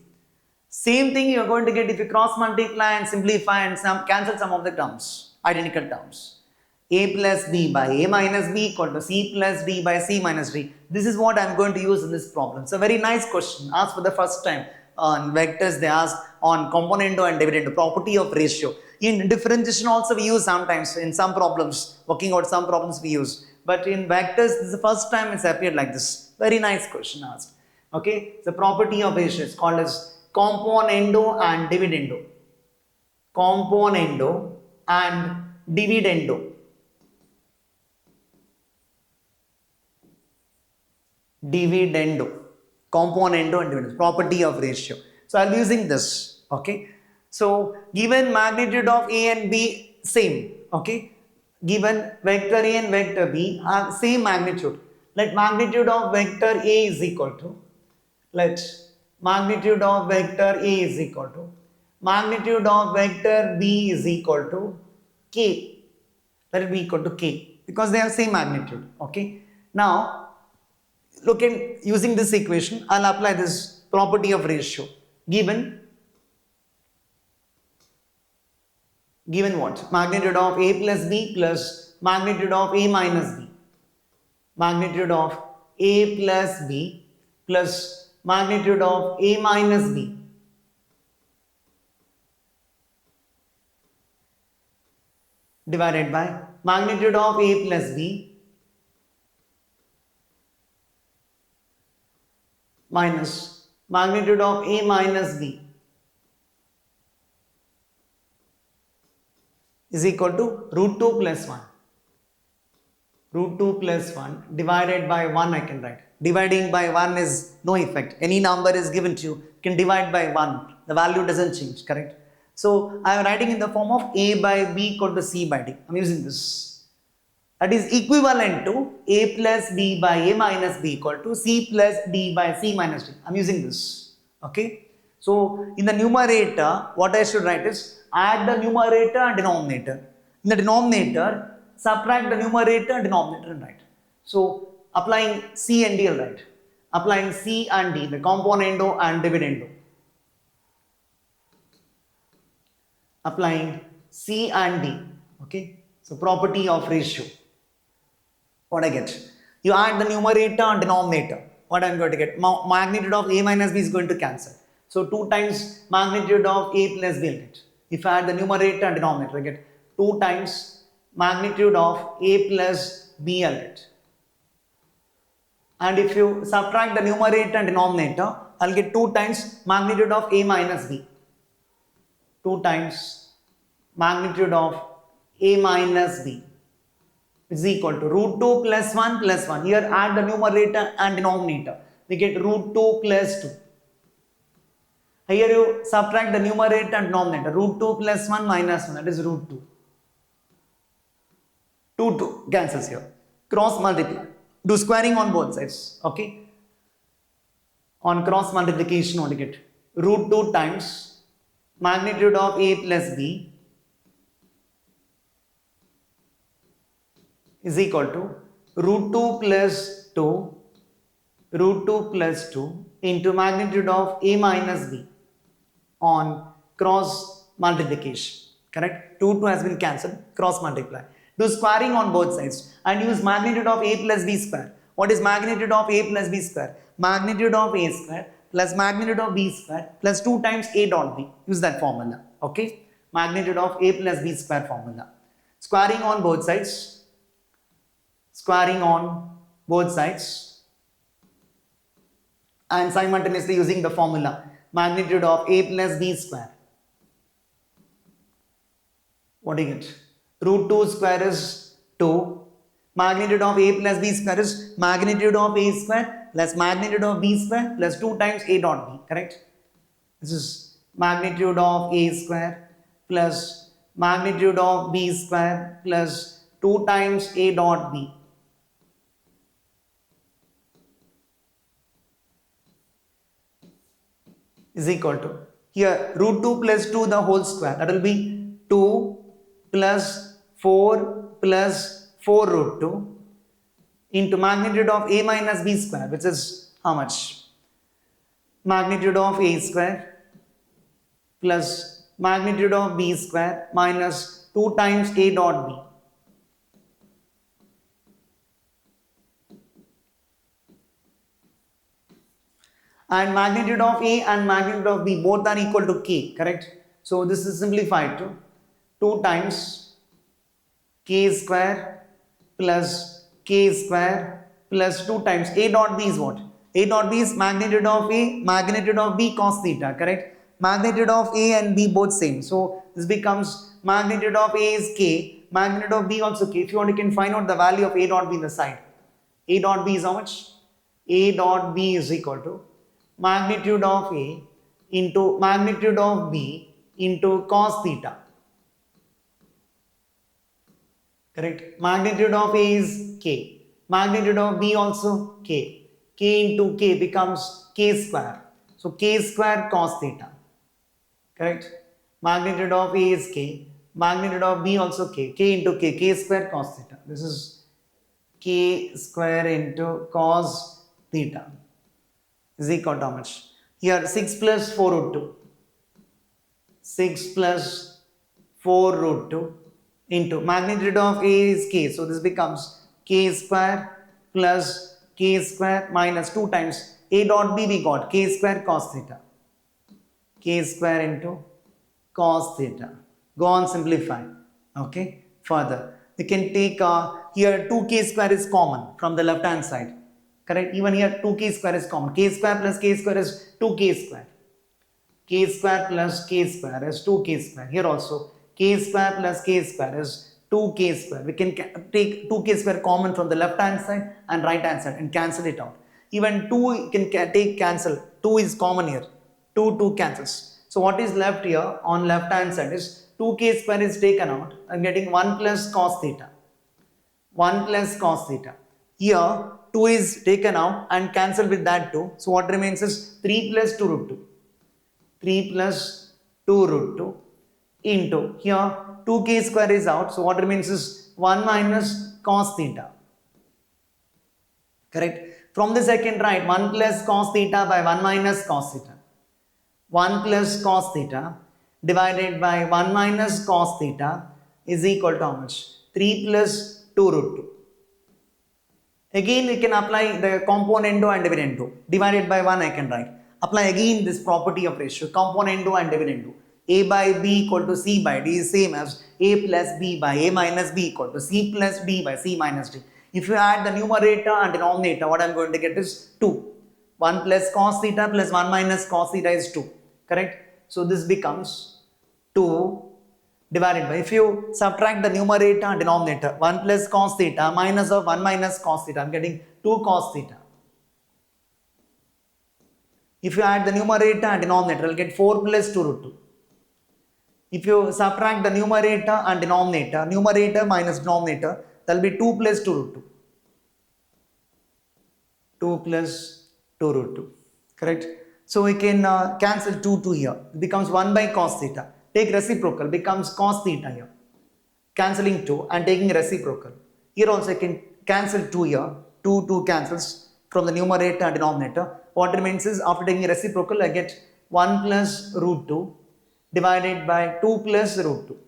Same thing you are going to get if you cross multiply and simplify and cancel some of the terms, identical terms. A plus B by A minus B equal to C plus D by C minus D. This is what I am going to use in this problem. It's a very nice question asked for the first time on vectors. They asked on componendo and dividendo, property of ratio. In differentiation also we use sometimes in some problems, working out some problems we use. But in vectors, this is the first time it's appeared like this. Very nice question asked. Okay, the property of ratio is called as componendo and dividendo. Componendo and dividendo. Dividendo. Componendo and dividendo. Property of ratio. So I'll be using this. Okay. So given magnitude of A and B same. Okay. Given vector A and vector B are same magnitude. Let magnitude of vector A is equal to, let magnitude of vector A is equal to, magnitude of vector B is equal to K. Let it be equal to K because they have same magnitude. Okay. Now, look at using this equation, I'll apply this property of ratio. Given what? Magnitude of A plus B plus magnitude of A minus B. Magnitude of A plus B plus magnitude of A minus B. Divided by magnitude of A plus B minus magnitude of A minus B is equal to root 2 plus 1. root 2 plus 1 divided by 1 I can write. Dividing by 1 is no effect. Any number is given to you, you can divide by 1. The value doesn't change, correct? So I am writing in the form of a by b equal to c by d. I am using this. That is equivalent to a plus b by a minus b equal to c plus d by c minus d. I am using this. Okay. So in the numerator, what I should write is add the numerator and denominator. In the denominator, subtract the numerator and denominator and write. So applying C and D, I'll write. Applying C and D, the componendo and dividendo. Applying C and D. Okay. So property of ratio. What I get? You add the numerator and denominator. What I'm going to get? Magnitude of A minus B is going to cancel. So 2 times magnitude of A plus B I'll get. If I add the numerator and denominator, I get 2 times magnitude of A plus B I'll get. And if you subtract the numerator and denominator, I'll get 2 times magnitude of A minus B. 2 times magnitude of A minus B is equal to root 2 plus 1 plus 1. Here add the numerator and denominator. We get root 2 plus 2. Here you subtract the numerator and denominator. Root 2 plus 1 minus 1. That is root 2. 2 cancels here. Cross multiply. Do squaring on both sides. Okay. On cross multiplication, what do you get? Root 2 times magnitude of A plus B is equal to root 2 plus 2 into magnitude of A minus B on cross multiplication. Correct? 2 has been cancelled. Cross multiply. Do squaring on both sides and use magnitude of A plus B square. What is magnitude of A plus B square? Magnitude of A square plus magnitude of B square plus 2 times A dot B. Use that formula. Okay? Magnitude of A plus B square formula. Squaring on both sides. Squaring on both sides. And simultaneously using the formula. Magnitude of A plus B square. What do you get? Root 2 square is 2. Magnitude of A plus B square is magnitude of A square plus magnitude of B square plus 2 times A dot B. Correct? This is magnitude of A square plus magnitude of B square plus 2 times A dot B. Is equal to, here root 2 plus 2 the whole square, that will be 2 plus 4 plus 4 root 2 into magnitude of A minus B square, which is how much? Magnitude of A square plus magnitude of B square minus 2 times A dot B. And magnitude of A and magnitude of B both are equal to K, correct? So this is simplified to 2 times K square plus K square plus 2 times A dot B is what? A dot B is magnitude of A, magnitude of B cos theta, correct? Magnitude of A and B both same. So this becomes magnitude of A is K, magnitude of B also K. If you want, you can find out the value of A dot B in the side. A dot B is how much? A dot B is equal to magnitude of A into magnitude of B into cos theta. Correct? Magnitude of A is K. Magnitude of B also K. K into K becomes K square. So K square cos theta. Correct? Magnitude of A is K. Magnitude of B also K. K into K. K square cos theta. This is K square into cos theta is equal to how much? Here 6 plus 4 root 2. 6 plus 4 root 2 into magnitude of A is K. So this becomes K square plus K square minus 2 times A dot B we got K square cos theta. K square into cos theta. Go on simplify. Okay. Further, we can take here 2K square is common from the left hand side. Correct? Even here 2K square is common. K square plus K square is 2K square. K square plus K square is 2K square. Here also K square plus K square is 2k square. We can take 2k square common from the left hand side and right hand side and cancel it out. Even 2 can take cancel. 2 is common here. 2 cancels. So what is left here on left hand side is 2k square is taken out. I'm getting 1 plus cos theta. 1 plus cos theta. Here 2 is taken out and cancelled with that 2. So what remains is 3 plus 2 root 2. 3 plus 2 root 2 into here 2k square is out. So what remains is 1 minus cos theta. Correct? From this I can write 1 plus cos theta by 1 minus cos theta. 1 plus cos theta divided by 1 minus cos theta is equal to how much? 3 plus 2 root 2. Again we can apply the componendo and dividendo. Divided by 1 I can write. Apply again this property of ratio, componendo and dividendo. A by B equal to C by D is same as A plus B by A minus B equal to C plus D by C minus D. If you add the numerator and denominator, what I am going to get is 2. 1 plus cos theta plus 1 minus cos theta is 2. Correct? So this becomes 2 divided by, if you subtract the numerator and denominator, 1 plus cos theta minus of 1 minus cos theta, I am getting 2 cos theta. If you add the numerator and denominator, you will get 4 plus 2 root 2. If you subtract the numerator and denominator, numerator minus denominator, that will be 2 plus 2 root 2. 2 plus 2 root 2. Correct? So we can cancel 2 here. It becomes 1 by cos theta. Take reciprocal, becomes cos theta here. Cancelling 2 and taking reciprocal. Here also I can cancel 2 here. 2 cancels from the numerator and denominator. What remains is, after taking reciprocal, I get 1 plus root 2 divided by 2 plus root 2.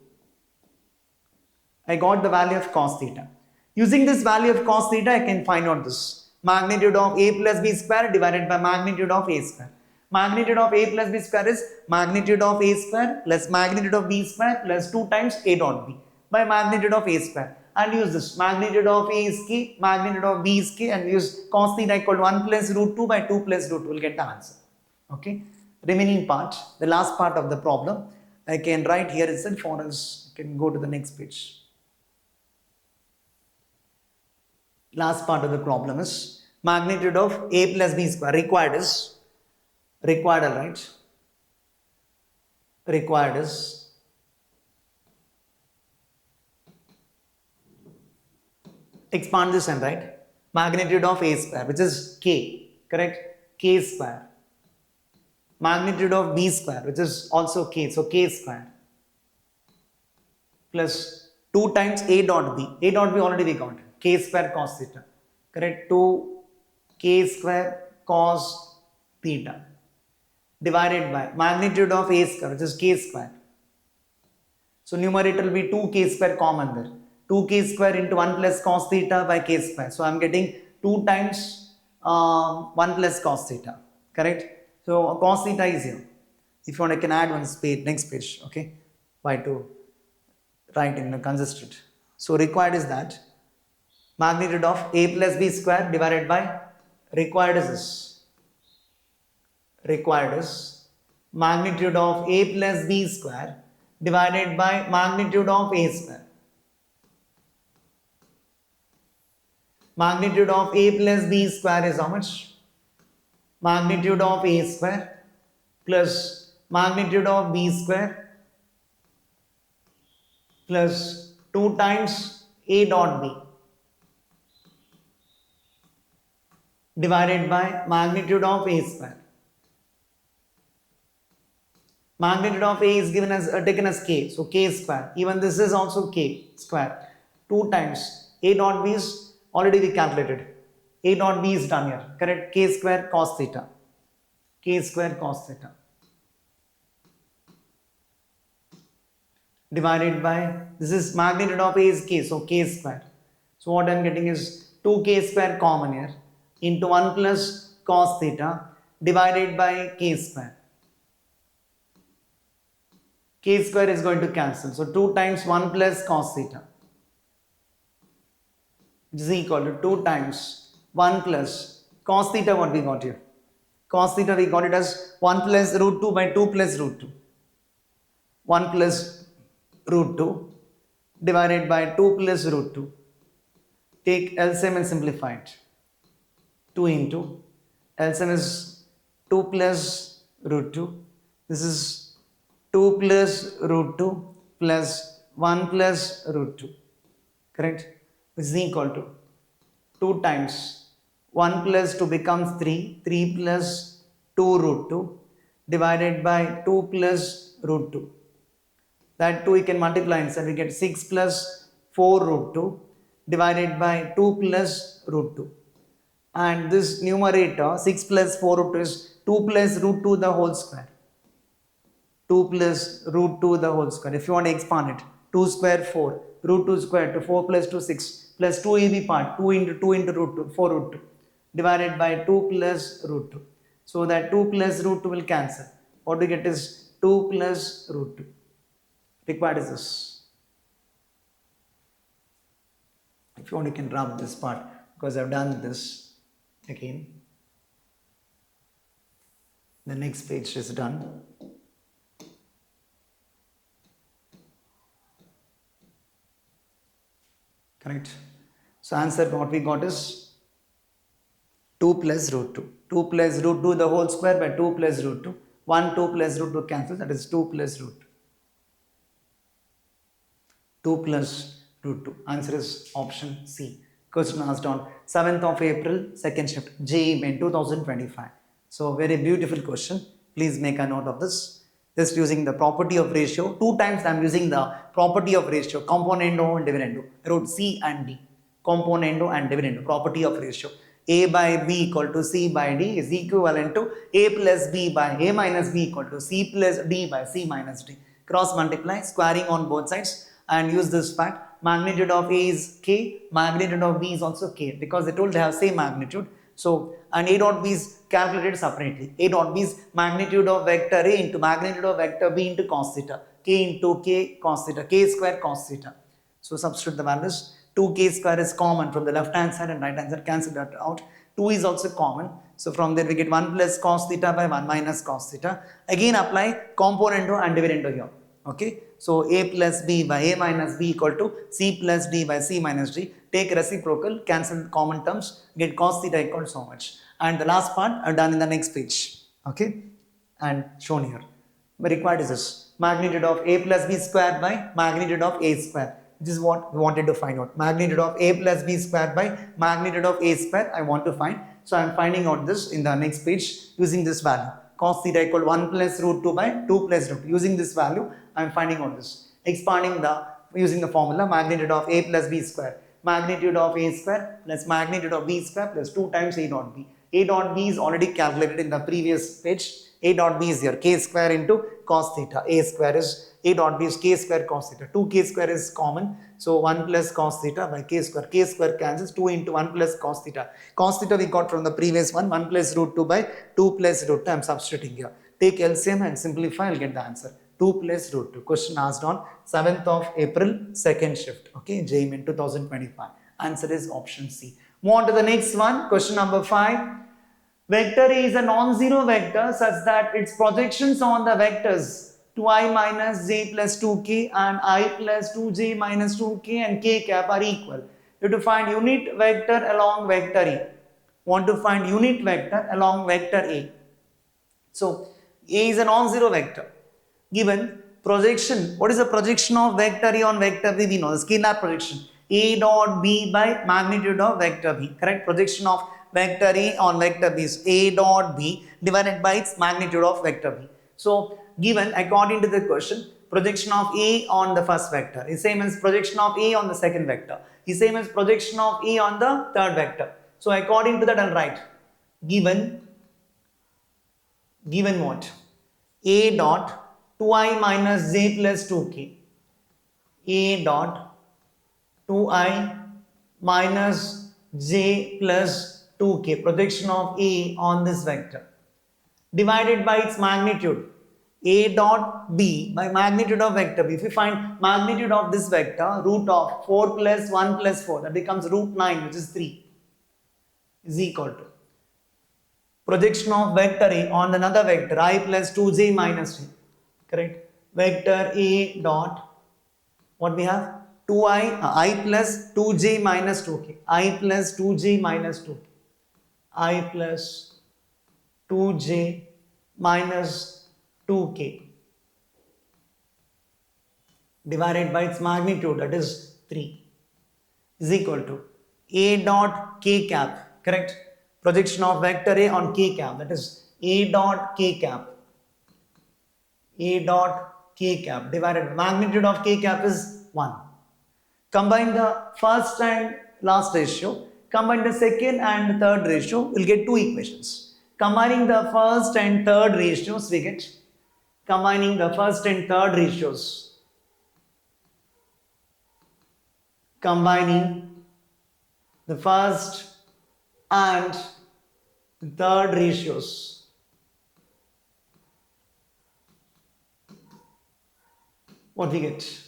I got the value of cos theta. Using this value of cos theta, I can find out this. Magnitude of a plus b square divided by magnitude of a square. Magnitude of a plus b square is magnitude of a square plus magnitude of b square plus 2 times a dot b by magnitude of a square. And use this. Magnitude of a is k, magnitude of b is k, and use cos theta equal to 1 plus root 2 by 2 plus root 2. We'll get the answer. Okay. Remaining part, the last part of the problem, I can write here itself, or else you can go to the next page. Last part of the problem is magnitude of a plus b square. Required is, right? Required is expand this and write magnitude of a square, which is k. Correct? K square. Magnitude of b square, which is also k, so k square, plus 2 times a dot b. A dot b already we got, k square cos theta. Correct? 2 k square cos theta divided by magnitude of a square, which is k square. So numerator will be 2k square common there. 2k square into 1 plus cos theta by k square. So I am getting 2 times 1 plus cos theta. Correct? So cos theta is here. If you want, I can add one page, next page. Okay? Why to write in a consistent. So required is that magnitude of a plus b square divided by, required is this. Required is magnitude of a plus b square divided by magnitude of a square. Magnitude of a plus b square is how much? Magnitude of a square plus magnitude of b square plus 2 times a dot b divided by magnitude of a square. Magnitude of a is given as taken as k, so k square. Even this is also k square. 2 times a dot b is already we calculated. A dot b is done here. Correct? K square cos theta. K square cos theta divided by, this is magnitude of a is k, so k square. So what I am getting is 2k square common here into 1 plus cos theta divided by k square. K square is going to cancel. So 2 times 1 plus cos theta, which is equal to 2 times 1 plus cos theta. What we got here? Cos theta we got it as 1 plus root 2 by 2 plus root 2. 1 plus root 2 divided by 2 plus root 2. Take LCM and simplify it. 2 into LCM is 2 plus root 2. This is 2 plus root 2 plus 1 plus root 2. Correct? This is equal to 2 times 1 plus 2 becomes 3. 3 plus 2 root 2 divided by 2 plus root 2. That 2 we can multiply inside. We get 6 plus 4 root 2 divided by 2 plus root 2. And this numerator 6 plus 4 root 2 is 2 plus root 2 the whole square. 2 plus root 2 the whole square. If you want to expand it, 2 square 4, root 2 square to 4 plus 2 6 plus 2 EB part 2 into root 2 4 root 2 divided by 2 plus root 2. So that 2 plus root 2 will cancel. What we get is 2 plus root 2. Required is this. If you want, you can rub this part because I've done this again. The next page is done. Correct. So answer what we got is 2 plus root 2. 2 plus root 2 the whole square by 2 plus root 2. 1 2 plus root 2 cancel, that is 2 plus root 2. 2 plus root 2. Answer is option C. Question asked on 7th of April, second shift, JEE Main 2025. So very beautiful question. Please make a note of this. Just using the property of ratio. 2 times I am using the property of ratio, componendo and dividendo. I wrote C and D. Componendo and dividendo, property of ratio. A by B equal to C by D is equivalent to A plus B by A minus B equal to C plus D by C minus D. Cross multiply, squaring on both sides, and use this fact. Magnitude of A is K, magnitude of B is also K, because they told they have same magnitude. So, and A dot B is calculated separately. A dot B is magnitude of vector A into magnitude of vector B into cos theta. K into K cos theta, K square cos theta. So substitute the values. 2k square is common from the left hand side and right hand side, cancel that out. 2 is also common. So from there we get 1 plus cos theta by 1 minus cos theta. Again apply componendo and dividendo here. Okay. So A plus B by A minus B equal to C plus D by C minus D. Take reciprocal, cancel common terms, get cos theta equal to so much. And the last part are done in the next page. Okay. And shown here. But required is this. Magnitude of A plus B square by magnitude of A square. This is what we wanted to find out. Magnitude of A plus B square by magnitude of A square I want to find. So I am finding out this in the next page using this value. Cos theta equal 1 plus root 2 by 2 plus root 2. Using this value I am finding out this. Expanding using the formula magnitude of A plus B square. Magnitude of A square plus magnitude of B square plus 2 times A dot B. A dot B is already calculated in the previous page. A dot B is here. K square into cos theta. A square is A dot B is K square cos theta. 2K square is common. So 1 plus cos theta by K square. K square cancels. 2 into 1 plus cos theta. Cos theta we got from the previous one. 1 plus root 2 by 2 plus root 2. I am substituting here. Take LCM and simplify. I'll get the answer. 2 plus root 2. Question asked on 7th of April, second shift. Okay. JEE Main 2025. Answer is option C. Move on to the next one. Question number 5. Vector A is a non-zero vector such that its projections on the vectors 2i minus j plus 2k and I plus 2j minus 2k and k cap are equal. You have to find unit vector along vector A. Want to find unit vector along vector A. So A is a non-zero vector. Given projection, what is the projection of vector A on vector B? We know the scalar projection. A dot B by magnitude of vector B. Correct? Projection of vector A on vector B is A dot B divided by its magnitude of vector B. So given according to the question, projection of A on the first vector is same as projection of A on the second vector is same as projection of A on the third vector. So according to that I'll write given what? A dot 2i minus j plus 2k. A dot 2i minus j plus 2k, projection of A on this vector, divided by its magnitude, A dot B by magnitude of vector B. If we find magnitude of this vector, root of 4 plus 1 plus 4, that becomes root 9, which is 3, is equal to projection of vector A on another vector, I plus 2j minus 2. Correct? Vector A dot, what we have? I plus 2j minus 2k, I plus 2j minus 2k, I plus 2j minus 2k divided by its magnitude, that is 3, is equal to A dot k cap, correct? Projection of vector A on k cap, that is A dot k cap, A dot k cap divided by magnitude of k cap is 1. Combine the first and last ratio, combine the second and third ratio, we'll get two equations. Combining the first and third ratios, we get, combining the first and third ratios, combining the first and the third ratios, what we get?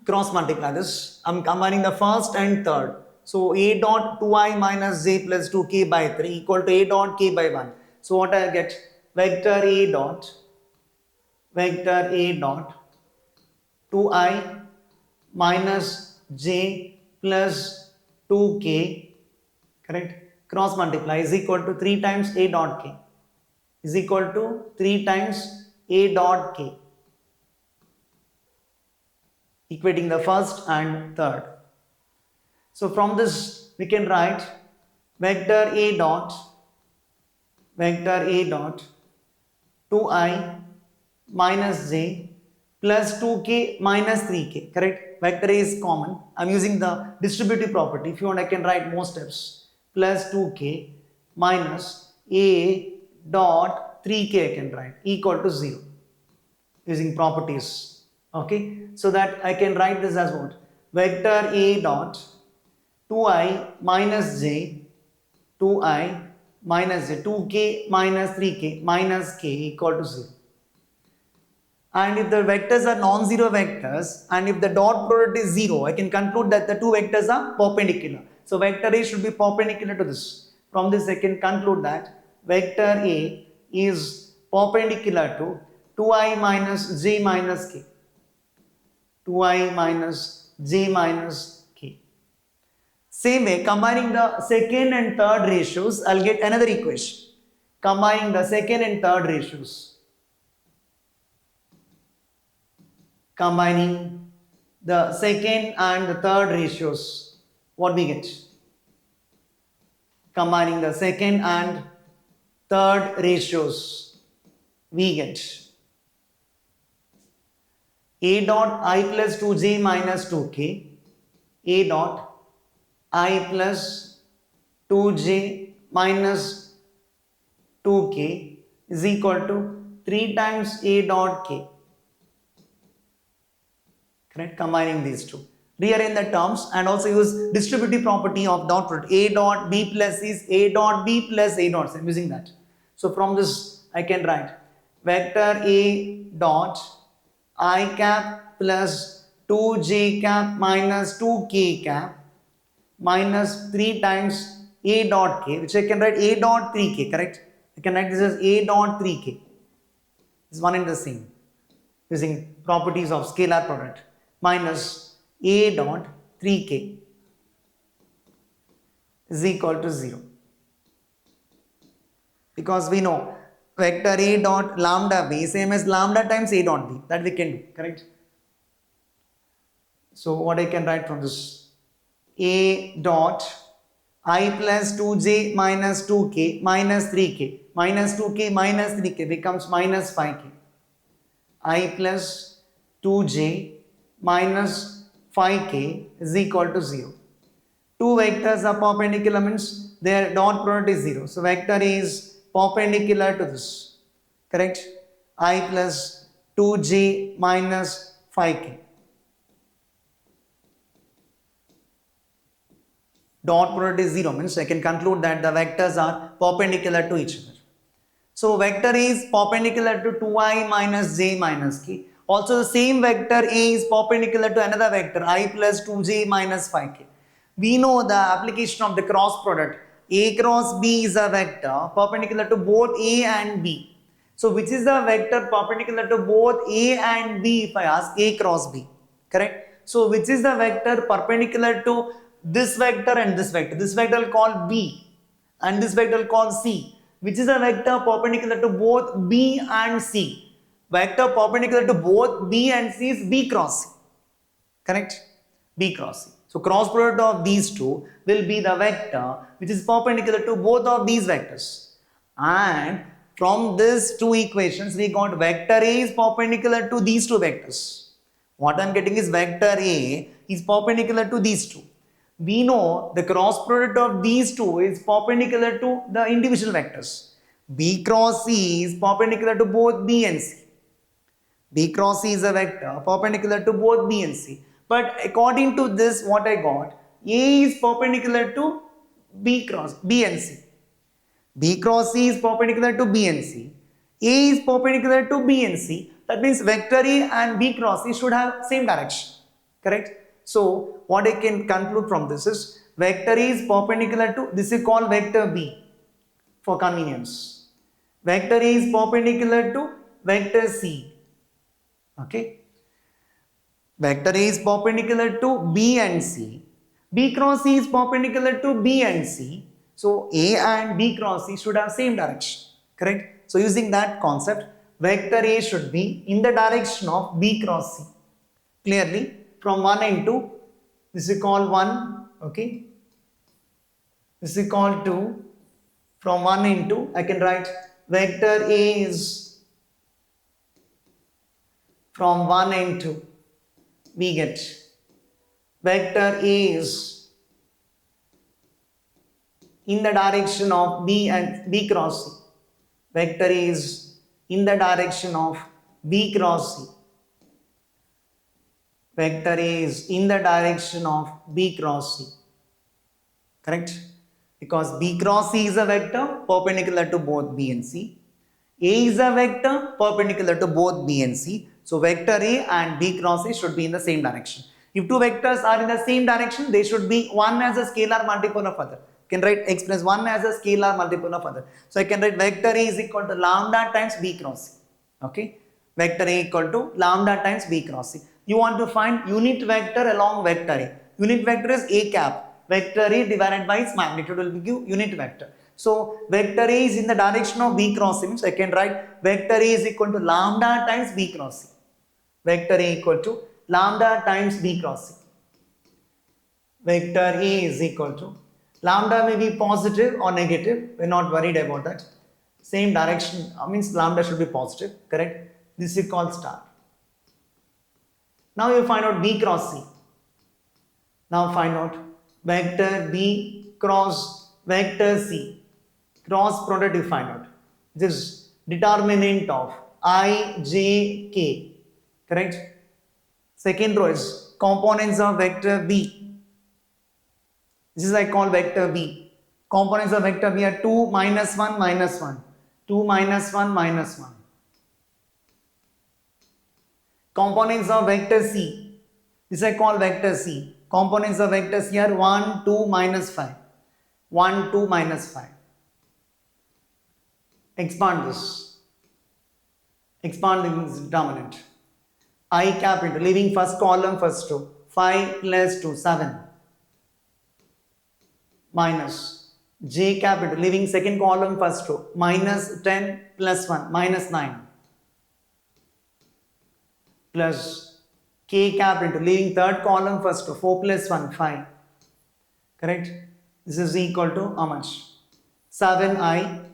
Cross multiply this. I'm combining the first and third. So A dot 2i minus j plus 2k by 3 equal to A dot k by 1. So what I get? Vector A dot 2i minus j plus 2k, correct? Cross multiply is equal to 3 times A dot k, is equal to 3 times A dot k, equating the first and third. So from this we can write vector A dot 2i minus j plus 2k minus 3k, correct? Vector A is common. I'm using the distributive property. If you want, I can write more steps. Plus 2k minus A dot 3k I can write equal to 0 using properties. Okay, so that I can write this as what? Vector A dot 2i minus j 2k minus 3k minus k equal to 0. And if the vectors are non-zero vectors and if the dot product is 0, I can conclude that the two vectors are perpendicular. So vector A should be perpendicular to this. From this I can conclude that vector A is perpendicular to 2i minus j minus k, 2i minus j minus k. Same way, combining the second and third ratios, I'll get another equation. Combining the second and third ratios, combining the second and the third ratios, what we get? Combining the second and third ratios, we get A dot I plus 2j minus 2k, A dot I plus 2j minus 2k is equal to 3 times A dot k, correct? Combining these two, rearrange the terms and also use distributive property of dot product. A dot b plus is A dot b plus A dot c. I'm using that. So from this I can write vector A dot I cap plus 2j cap minus 2k cap minus 3 times A dot k, which I can write A dot 3k, correct? I can write this as A dot 3k. It's one and the same using properties of scalar product, minus A dot 3k is equal to 0. Because we know vector A dot lambda b same as lambda times A dot b, that we can do, correct? So what I can write from this? A dot I plus 2j minus 2k minus 3k, minus 2k minus 3k becomes minus 5k. I plus 2j minus 5k is equal to 0. Two vectors are perpendicular means their dot product is 0. So vector A is perpendicular to this, correct? I plus 2j minus 5k. Dot product is 0 means I can conclude that the vectors are perpendicular to each other. So vector A is perpendicular to 2i minus j minus k. Also the same vector A is perpendicular to another vector I plus 2j minus 5k. We know the application of the cross product. A cross B is a vector perpendicular to both A and B. So which is the vector perpendicular to both A and B if I ask A cross B, correct? So which is the vector perpendicular to this vector and this vector? This vector will call B and this vector will call C. Which is the vector perpendicular to both B and C? Vector perpendicular to both B and C is B cross C, correct? B cross C. So cross product of these two will be the vector which is perpendicular to both of these vectors. And from these two equations we got vector A is perpendicular to these two vectors. What I am getting is vector A is perpendicular to these two. We know the cross product of these two is perpendicular to the individual vectors. B cross C is perpendicular to both B and C. B cross C is a vector perpendicular to both B and C. But according to this, what I got, A is perpendicular to B and C. B cross C is perpendicular to B and C. A is perpendicular to B and C. That means vector A and B cross C should have same direction, correct? So what I can conclude from this is vector A is perpendicular to, this is called vector B for convenience. Vector A is perpendicular to vector C. Okay. Vector A is perpendicular to B and C. B cross C is perpendicular to B and C. So A and B cross C should have same direction, correct? So using that concept, vector A should be in the direction of B cross C. Clearly, from 1 and 2, this is called 1, okay? This is called 2. From 1 and 2, I can write vector A is from 1 and 2. We get vector A is in the direction of B and B cross C. Vector A is in the direction of B cross C. Vector A is in the direction of B cross C. Correct? Because B cross C is a vector perpendicular to both B and C. A is a vector perpendicular to both B and C. So vector A and B cross A should be in the same direction. If two vectors are in the same direction, they should be one as a scalar multiple of other. You can express one as a scalar multiple of other. So I can write vector A is equal to lambda times B cross C. Okay? Vector A equal to lambda times B cross C. You want to find unit vector along vector A. Unit vector is A cap. Vector A divided by its magnitude will give you unit vector. So vector A is in the direction of B cross C. So I can write vector A is equal to lambda times B cross C. Vector A equal to lambda times B cross C. Vector A is equal to, lambda may be positive or negative, we are not worried about that. Same direction, means lambda should be positive, correct? This is called star. Now you find out B cross C. Now find out vector B cross vector C. Cross product you find out. This determinant of I, J, K. Correct? Second row is components of vector B. This is I call vector B. Components of vector B are 2, minus 1, minus 1. 2, minus 1, minus 1. Components of vector C. This I call vector C. Components of vector C are 1, 2, minus 5. 1, 2, minus 5. Expand this. Expand this determinant. I cap into, leaving first column, first row. 5 plus 2, 7. Minus J cap into, leaving second column, first row. Minus 10 plus 1, minus 9. Plus K cap into, leaving third column, first row. 4 plus 1, 5. Correct? This is equal to how much? 7I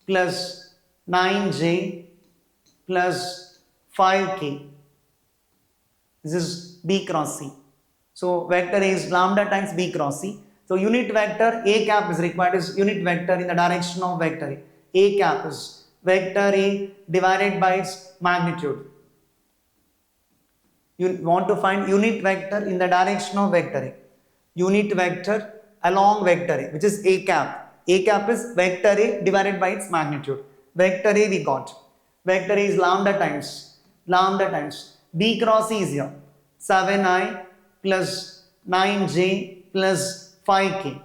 plus 9J plus 5K. This is B cross C. So vector is lambda times B cross C. So unit vector A cap is required is unit vector in the direction of vector A. A cap is vector A divided by its magnitude. You want to find unit vector in the direction of vector A. Unit vector along vector A, which is A cap. A cap is vector A divided by its magnitude. Vector A we got. Vector A is lambda times B cross C is here. 7I plus 9J plus 5K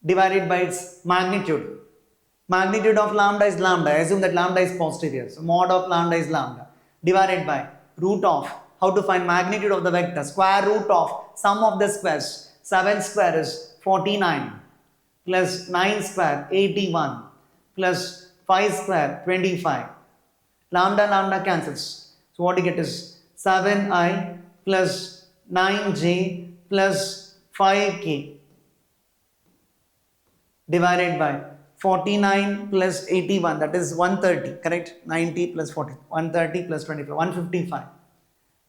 divided by its magnitude. Magnitude of lambda is lambda. I assume that lambda is posterior. So mod of lambda is lambda divided by root of, how to find magnitude of the vector? Square root of sum of the squares. 7 square is 49 plus 9 square 81 plus 5 square 25. Lambda lambda cancels. So what you get is 7i plus 9j plus 5k divided by 49 plus 81, that is 130, correct? 90 plus 40, 130 plus 25, 155.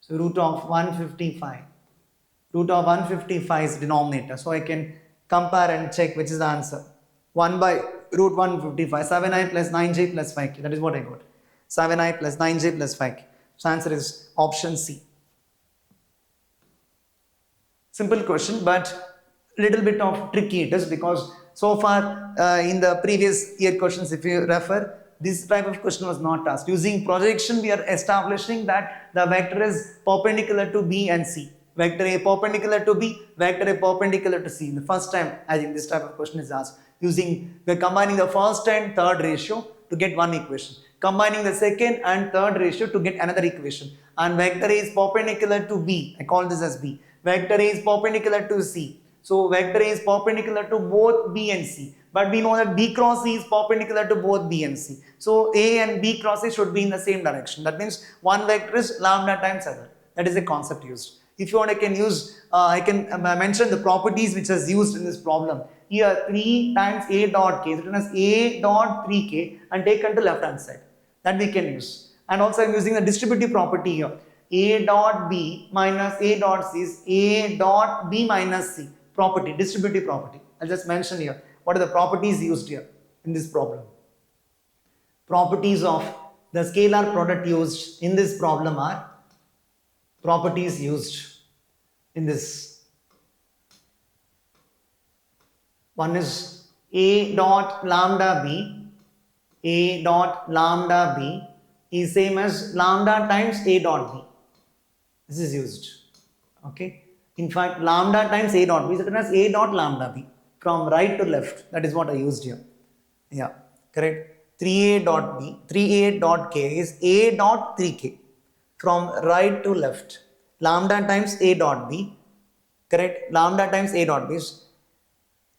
So root of 155. Root of 155 is denominator. So I can compare and check which is the answer. 1 by root 155, 7i plus 9j plus 5k. That is what I got. 7i plus 9j plus 5k. So answer is option C. Simple question, but little bit of tricky it is, because so far in the previous year questions, if you refer, this type of question was not asked. Using projection, we are establishing that the vector is perpendicular to B and C. Vector A perpendicular to B, vector A perpendicular to C. The first time I think this type of question is asked. We're combining the first and third ratio to get one equation. Combining the second and third ratio to get another equation. And vector A is perpendicular to B. I call this as B. Vector A is perpendicular to C. So vector A is perpendicular to both B and C. But we know that B cross C is perpendicular to both B and C. So A and B cross C should be in the same direction. That means one vector is lambda times other. That is the concept used. If you want, I can mention the properties which is used in this problem. Here 3 times A dot K is written as A dot 3K and taken to left hand side. That we can use. And also I am using the distributive property here. A dot B minus A dot C is A dot B minus C. Property, distributive property. I'll just mention here. What are the properties used here in this problem? Properties of the scalar product used in this problem are properties used in this. One is A dot lambda B. A dot lambda B is same as lambda times A dot B. This is used. Okay. In fact, lambda times A dot B is written as A dot lambda B from right to left. That is what I used here. Yeah, correct. 3A dot B, 3A dot K is A dot 3K from right to left. Lambda times A dot B, correct. Lambda times A dot B is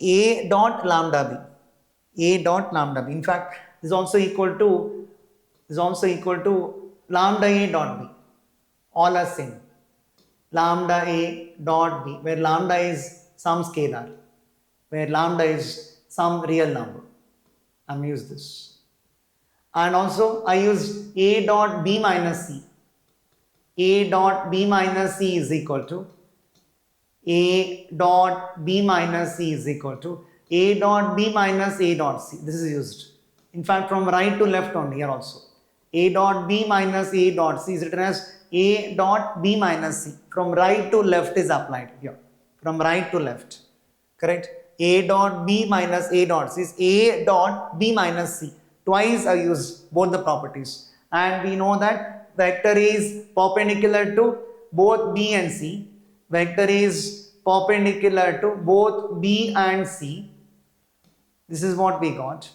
A dot lambda B. A dot lambda B. In fact, this is also equal to lambda A dot B. All are same. Lambda A dot B, where lambda is some scalar, where lambda is some real number. I'm used this. And also I use A dot B minus C. A dot B minus C is equal to A dot B minus C is equal to A dot B minus A dot C. This is used. In fact, from right to left on here also. A dot B minus A dot C is written as A dot B minus C. From right to left is applied here. From right to left. Correct? A dot B minus A dot C is A dot B minus C. Twice I used both the properties. And we know that vector is perpendicular to both B and C. Vector is perpendicular to both B and C. This is what we got.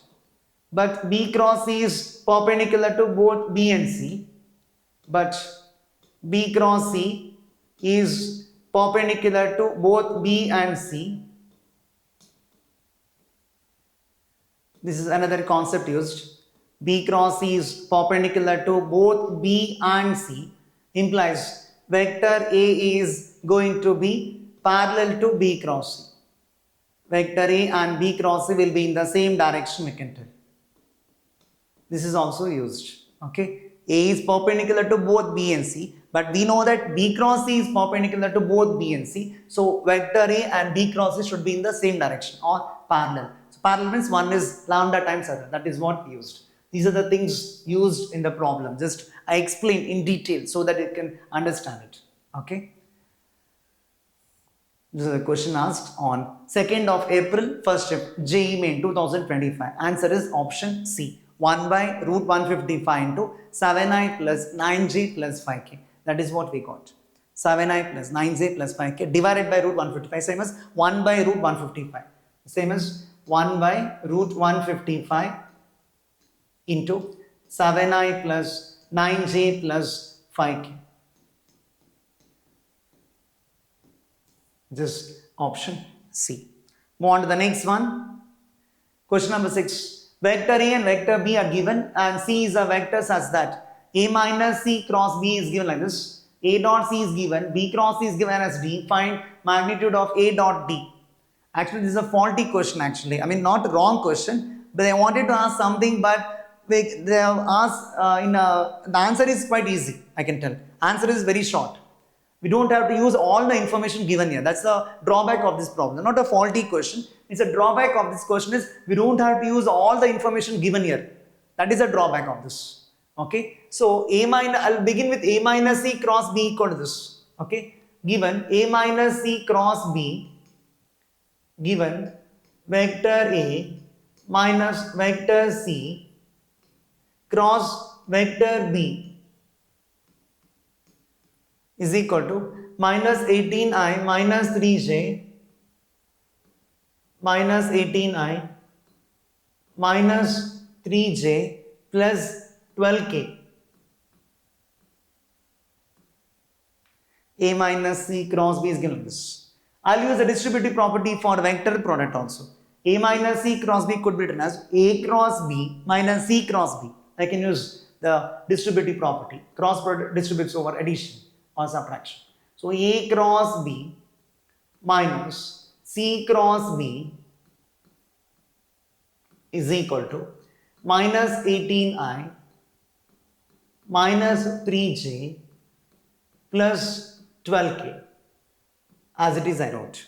But B cross C is perpendicular to both B and C. But B cross C is perpendicular to both B and C. This is another concept used. B cross C is perpendicular to both B and C. Implies vector A is going to be parallel to B cross C. Vector A and B cross C will be in the same direction, we can tell. This is also used. Okay. A is perpendicular to both B and C, but we know that B cross C is perpendicular to both B and C. So vector A and B cross C should be in the same direction or parallel. So parallel means one is lambda times other. That is what we used. These are the things used in the problem. Just I explain in detail so that you can understand it. Okay. This is a question asked on 2nd of April, first shift, JEE Main 2025. Answer is option C. 1 by root 155 into 7i plus 9j plus 5k. That is what we got. 7i plus 9j plus 5k divided by root 155. Same as 1 by root 155. Same as 1 by root 155 into 7i plus 9j plus 5k. Just option C. Move on to the next one. Question number 6. Vector A and vector B are given and C is a vector such that A minus C cross B is given like this. A dot C is given, B cross C is given as D. Find magnitude of A dot D. Actually, this is a faulty question actually. I mean, not a wrong question, but I wanted to ask something, but they have asked the answer is quite easy, I can tell. Answer is very short. We don't have to use all the information given here. That's the drawback of this problem. Not a faulty question. It's a drawback of this question is we don't have to use all the information given here. That is a drawback of this. Okay. So I'll begin with A minus C cross B equal to this. Okay. Given A minus C cross B, given vector A minus vector C cross vector B is equal to minus 18i minus 3j minus 18i minus 3j plus 12k. A minus C cross B is given like this. I'll use the distributive property for vector product also. A minus C cross B could be written as A cross B minus C cross B. I can use the distributive property. Cross product distributes over addition or subtraction. So A cross B minus C cross B is equal to minus 18i minus 3j plus 12k. As it is, I wrote.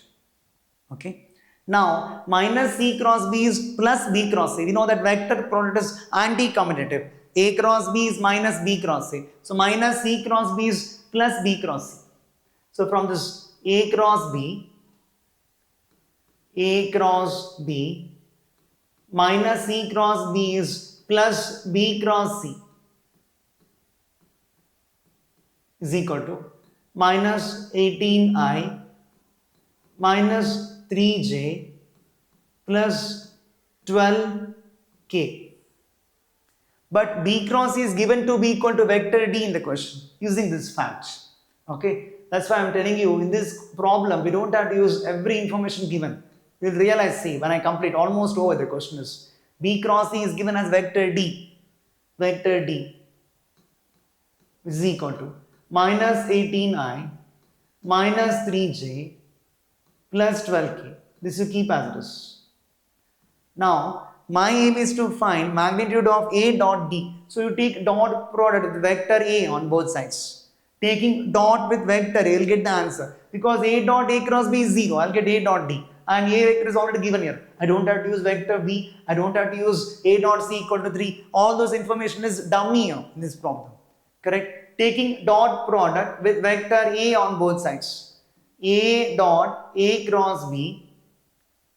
Okay. Now, minus C cross B is plus B cross C. We know that vector product is anti-commutative. A cross B is minus B cross C. So, minus C cross B is plus B cross C. So, from this A cross B minus C cross B is plus B cross C is equal to minus 18i minus 3j plus 12k. But B cross C is given to be equal to vector D in the question using this fact. Okay, that's why I'm telling you in this problem we don't have to use every information given. You'll realize, see, when I complete almost over the question is B cross C is given as vector D. Vector D is equal to minus 18i minus 3j plus 12k. This you keep as it is. Now, my aim is to find magnitude of A dot D. So, you take dot product with vector A on both sides. Taking dot with vector A, you'll get the answer. Because A dot A cross B is 0, I'll get A dot D. And A vector is already given here. I don't have to use vector B. I don't have to use A dot C equal to 3. All those information is dummy here in this problem. Correct? Taking dot product with vector A on both sides. A dot A cross B.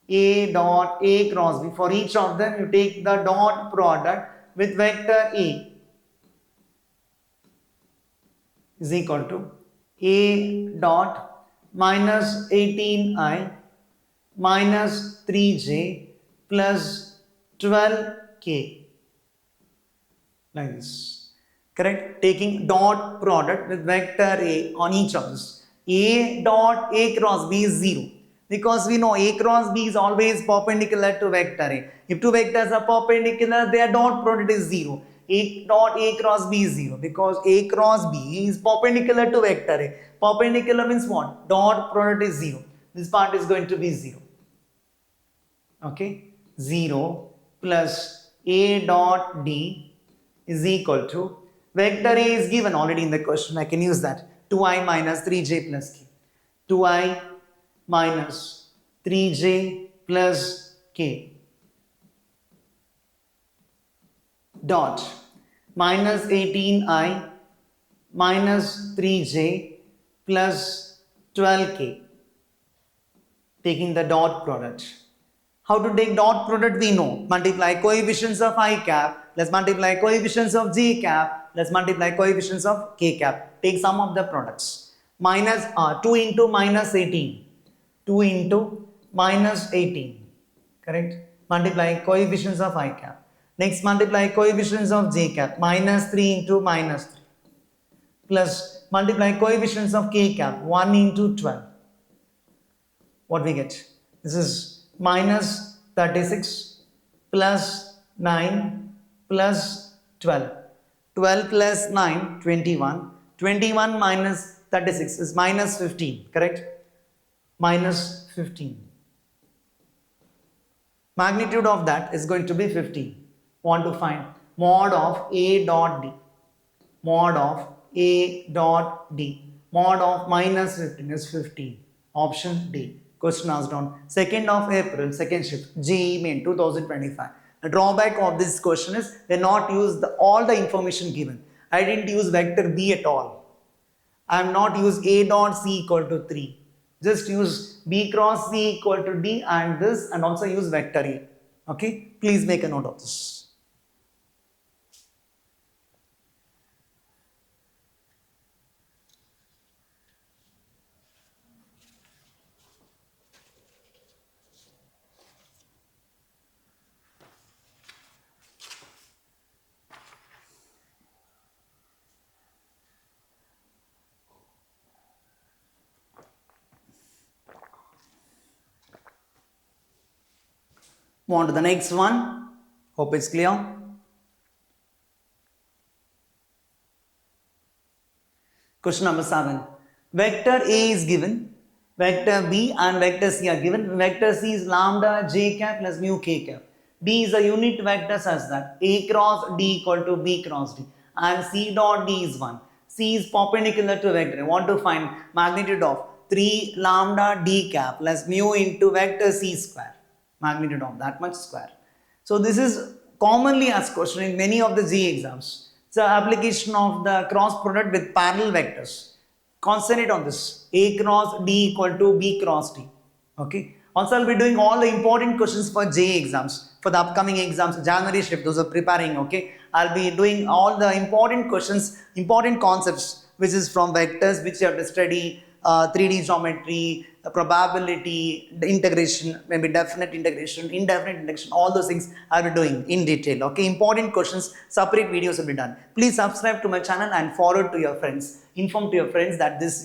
A dot A cross B. For each of them, you take the dot product with vector A is equal to A dot minus 18i minus 3j plus 12k. Like this. Correct? Taking dot product with vector A on each of this. A dot A cross B is 0. Because we know A cross B is always perpendicular to vector A. If two vectors are perpendicular, their dot product is 0. A dot A cross B is 0 because A cross B is perpendicular to vector A. Perpendicular means what? Dot product is 0. This part is going to be 0. Okay? 0 plus A dot D is equal to vector A is given already in the question. I can use that. 2i minus 3j plus k. 2i minus 3j plus k dot minus 18i minus 3j plus 12k, taking the dot product. How to take dot product we know. Multiply coefficients of I cap, let's multiply coefficients of j cap, let's multiply coefficients of k cap. Take sum of the products. Minus 2 into minus 18. 2 into minus 18. Correct? Multiply coefficients of I cap. Next, multiply coefficients of j cap, minus 3 into minus 3, plus multiply coefficients of k cap, 1 into 12. What we get? This is minus 36 plus 9 plus 12. 12 plus 9, 21. 21 minus 36 is minus 15, correct? Minus 15. Magnitude of that is going to be 15. Want to find mod of A dot D. Mod of A dot D. Mod of minus 15 is 15. Option D. Question asked on 2nd of April, second shift, JEE Main 2025. The drawback of this question is they not use all the information given. I didn't use vector B at all. I am not use A dot C equal to 3. Just use B cross C equal to D and this, and also use vector A. Okay, please make a note of this. Move on to the next one. Hope it's clear. Question number 7. Vector A is given, vector B and vector C are given. Vector C is lambda j cap plus mu k cap. D is a unit vector such that A cross D equal to B cross D, and C dot D is 1. C is perpendicular to vector. I want to find magnitude of 3 lambda D cap plus mu into vector C square. Magnitude of that much square. So this is commonly asked question in many of the JEE exams. It's an application of the cross product with parallel vectors. Concentrate on this. A cross D equal to B cross D. Okay. Also, I'll be doing all the important questions for JEE exams. For the upcoming exams, January shift, those are preparing. Okay. I'll be doing all the important questions, important concepts, which is from vectors, which you have to study, 3D geometry, probability, the integration, maybe definite integration, indefinite integration, all those things I'll be doing in detail. Okay, important questions, separate videos will be done. Please subscribe to my channel and forward to your friends. Inform to your friends that these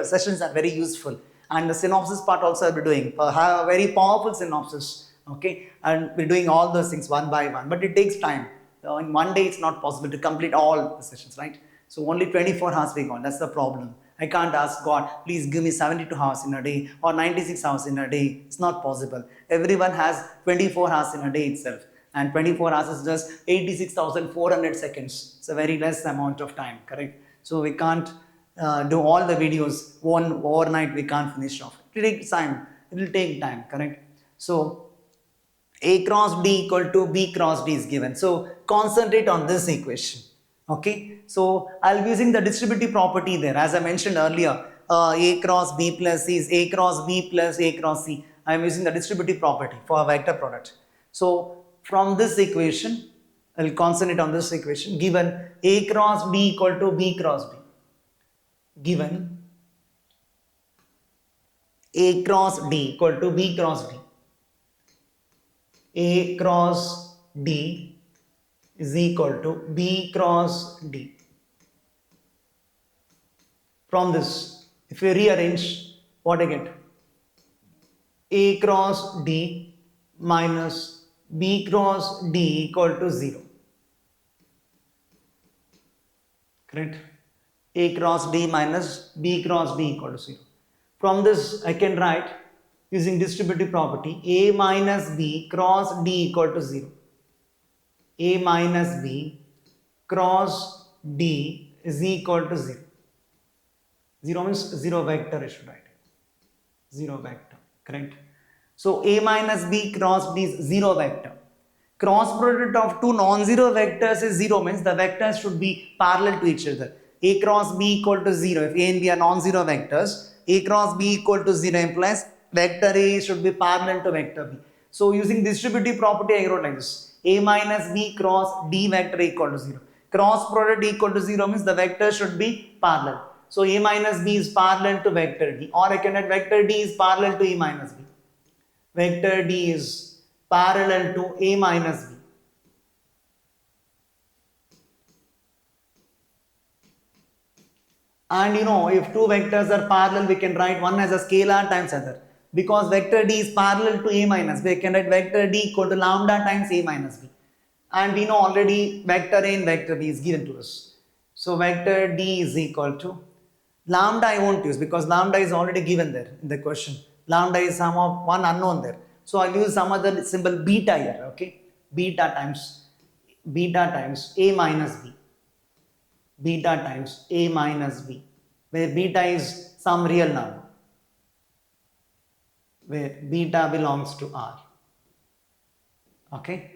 sessions are very useful. And the synopsis part also I'll be doing. Have a very powerful synopsis. Okay, and we're doing all those things one by one, but it takes time. In one day, it's not possible to complete all the sessions, right? So only 24 hours we got. That's the problem. I can't ask God, please give me 72 hours in a day or 96 hours in a day. It's not possible. Everyone has 24 hours in a day itself. And 24 hours is just 86,400 seconds. It's a very less amount of time, correct? So we can't do all the videos overnight. We can't finish off. It takes time. It will take time, correct? So A cross D equal to B cross D is given. So concentrate on this equation. Okay, so I'll be using the distributive property there. As I mentioned earlier, A cross B plus C is A cross B plus A cross C. I'm using the distributive property for a vector product. So from this equation, I'll concentrate on this equation. Given A cross D equal to B cross D. Given A cross D equal to B cross D. A cross D is equal to B cross D. From this, if we rearrange, what I get? A cross D minus B cross D equal to 0. Correct? A cross D minus B cross D equal to 0. From this, I can write using distributive property A minus B cross D equal to 0. A minus B cross D is equal to 0. 0 means 0 vector, I should write. 0 vector, correct? So A minus B cross D is 0 vector. Cross product of two non-zero vectors is 0, means the vectors should be parallel to each other. A cross B equal to 0. If A and B are non-zero vectors, A cross B equal to 0 implies vector A should be parallel to vector B. So using distributive property, I wrote like this. A minus B cross D vector equal to 0. Cross product equal to 0 means the vector should be parallel. So A minus B is parallel to vector D, or I can write vector D is parallel to A minus B. Vector D is parallel to A minus B. And you know, if two vectors are parallel, we can write one as a scalar times other. Because vector D is parallel to A minus B, we can write vector D equal to lambda times A minus B. And we know already vector A and vector B is given to us. So vector D is equal to lambda I won't use because lambda is already given there in the question. Lambda is some of one unknown there. So I'll use some other symbol beta here, okay? Beta times A minus B. Beta times A minus B, where beta is some real number, where beta belongs to R. Okay.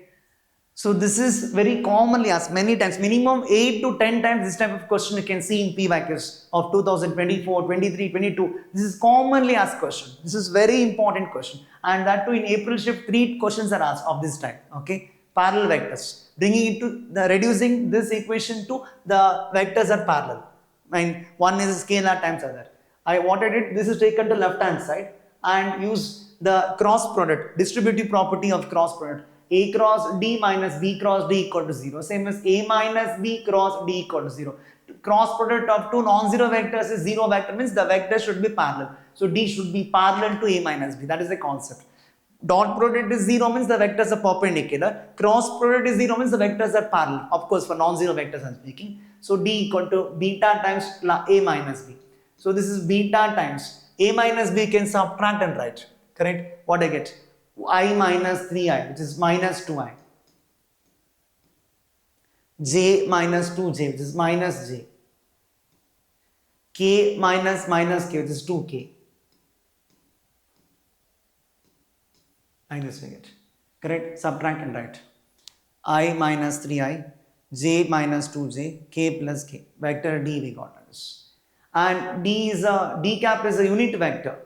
So this is very commonly asked many times, minimum 8 to 10 times this type of question you can see in PYQs of 2024, 23, 22. This is commonly asked question. This is very important question. And that too in April shift 3 questions are asked of this type. Okay. Parallel vectors. Bringing it to the reducing this equation to the vectors are parallel. I mean, one is scalar times other. What I did, this is taken to left hand side and use the cross product, distributive property of cross product. A cross D minus B cross D equal to 0. Same as A minus B cross D equal to 0. Cross product of two non-zero vectors is 0 vector, means the vector should be parallel. So D should be parallel to A minus B. That is the concept. Dot product is 0 means the vectors are perpendicular. Cross product is 0 means the vectors are parallel. Of course, for non-zero vectors I am speaking. So D equal to beta times A minus B. So this is beta times A minus B can subtract and write. Correct? What I get? I minus 3i, which is minus 2i. J minus 2j, which is minus j. K minus minus k, which is 2k. Minus we get. Correct? Subtract and write. I minus 3i, j minus 2j, k plus k. Vector D we got this. And D cap is a unit vector.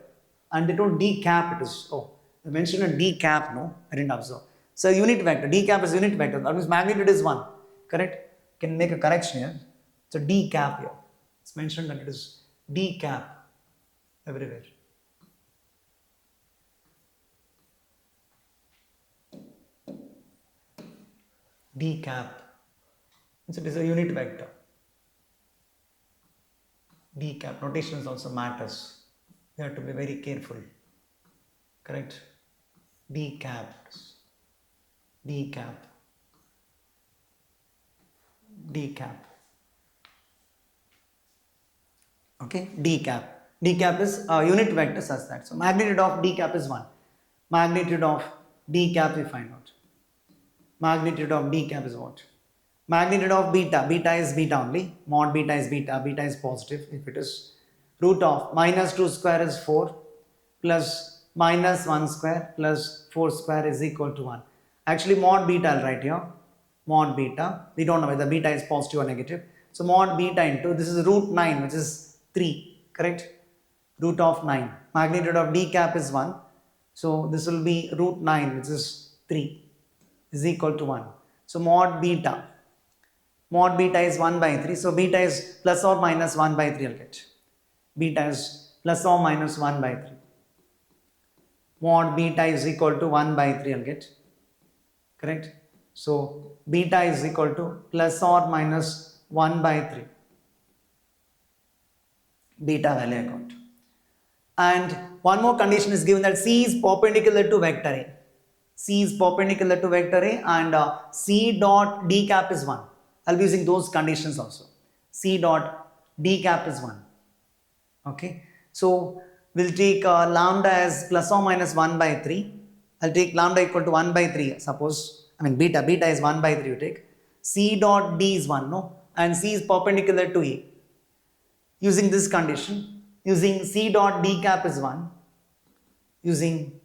And they told D cap it is. Oh, I mentioned a D cap, no? I didn't observe. So unit vector, D cap is unit vector. That means magnitude is 1. Correct? Can make a correction here. So D cap here. It's mentioned that it is D cap everywhere. D cap. So it is a unit vector. D cap. Notation also matters. You have to be very careful. Correct? D cap. D cap. D cap. Okay? D cap. D cap is a unit vector such that. So magnitude of D cap is 1. Magnitude of D cap we find out. Magnitude of D cap is what? Magnitude of beta. Beta is beta only. Mod beta is beta. Beta is positive if it is. Root of minus 2 square is 4 plus minus 1 square plus 4 square is equal to 1. Actually mod beta I'll write here. Mod beta. We don't know whether beta is positive or negative. So mod beta into, this is root 9 which is 3. Correct? Root of 9. Magnitude of D cap is 1. So this will be root 9 which is 3 is equal to 1. So mod beta. Mod beta is 1 by 3. So beta is plus or minus 1 by 3 I'll get. Beta is plus or minus 1 by 3. Mod beta is equal to 1 by 3 I'll get. Correct? So beta is equal to plus or minus 1 by 3. Beta value I got. And one more condition is given that C is perpendicular to vector A. C is perpendicular to vector A and C dot D cap is 1. I'll be using those conditions also. C dot D cap is 1. Okay. So we'll take lambda as plus or minus 1 by 3. I'll take lambda equal to 1 by 3. Suppose, beta is 1 by 3 you take. C dot D is 1, no? And C is perpendicular to A. Using this condition, using C dot D cap is 1. Using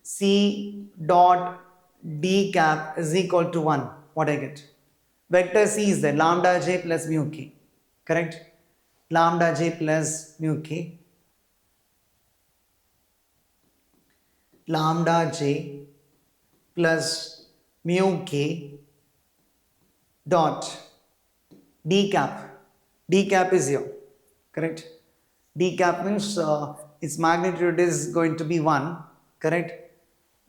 C dot D cap is equal to 1. What I get? Vector C is there, lambda j plus mu k. Correct? Lambda j plus mu k. Lambda j plus mu k dot D cap. D cap is here. Correct? D cap means its magnitude is going to be 1. Correct?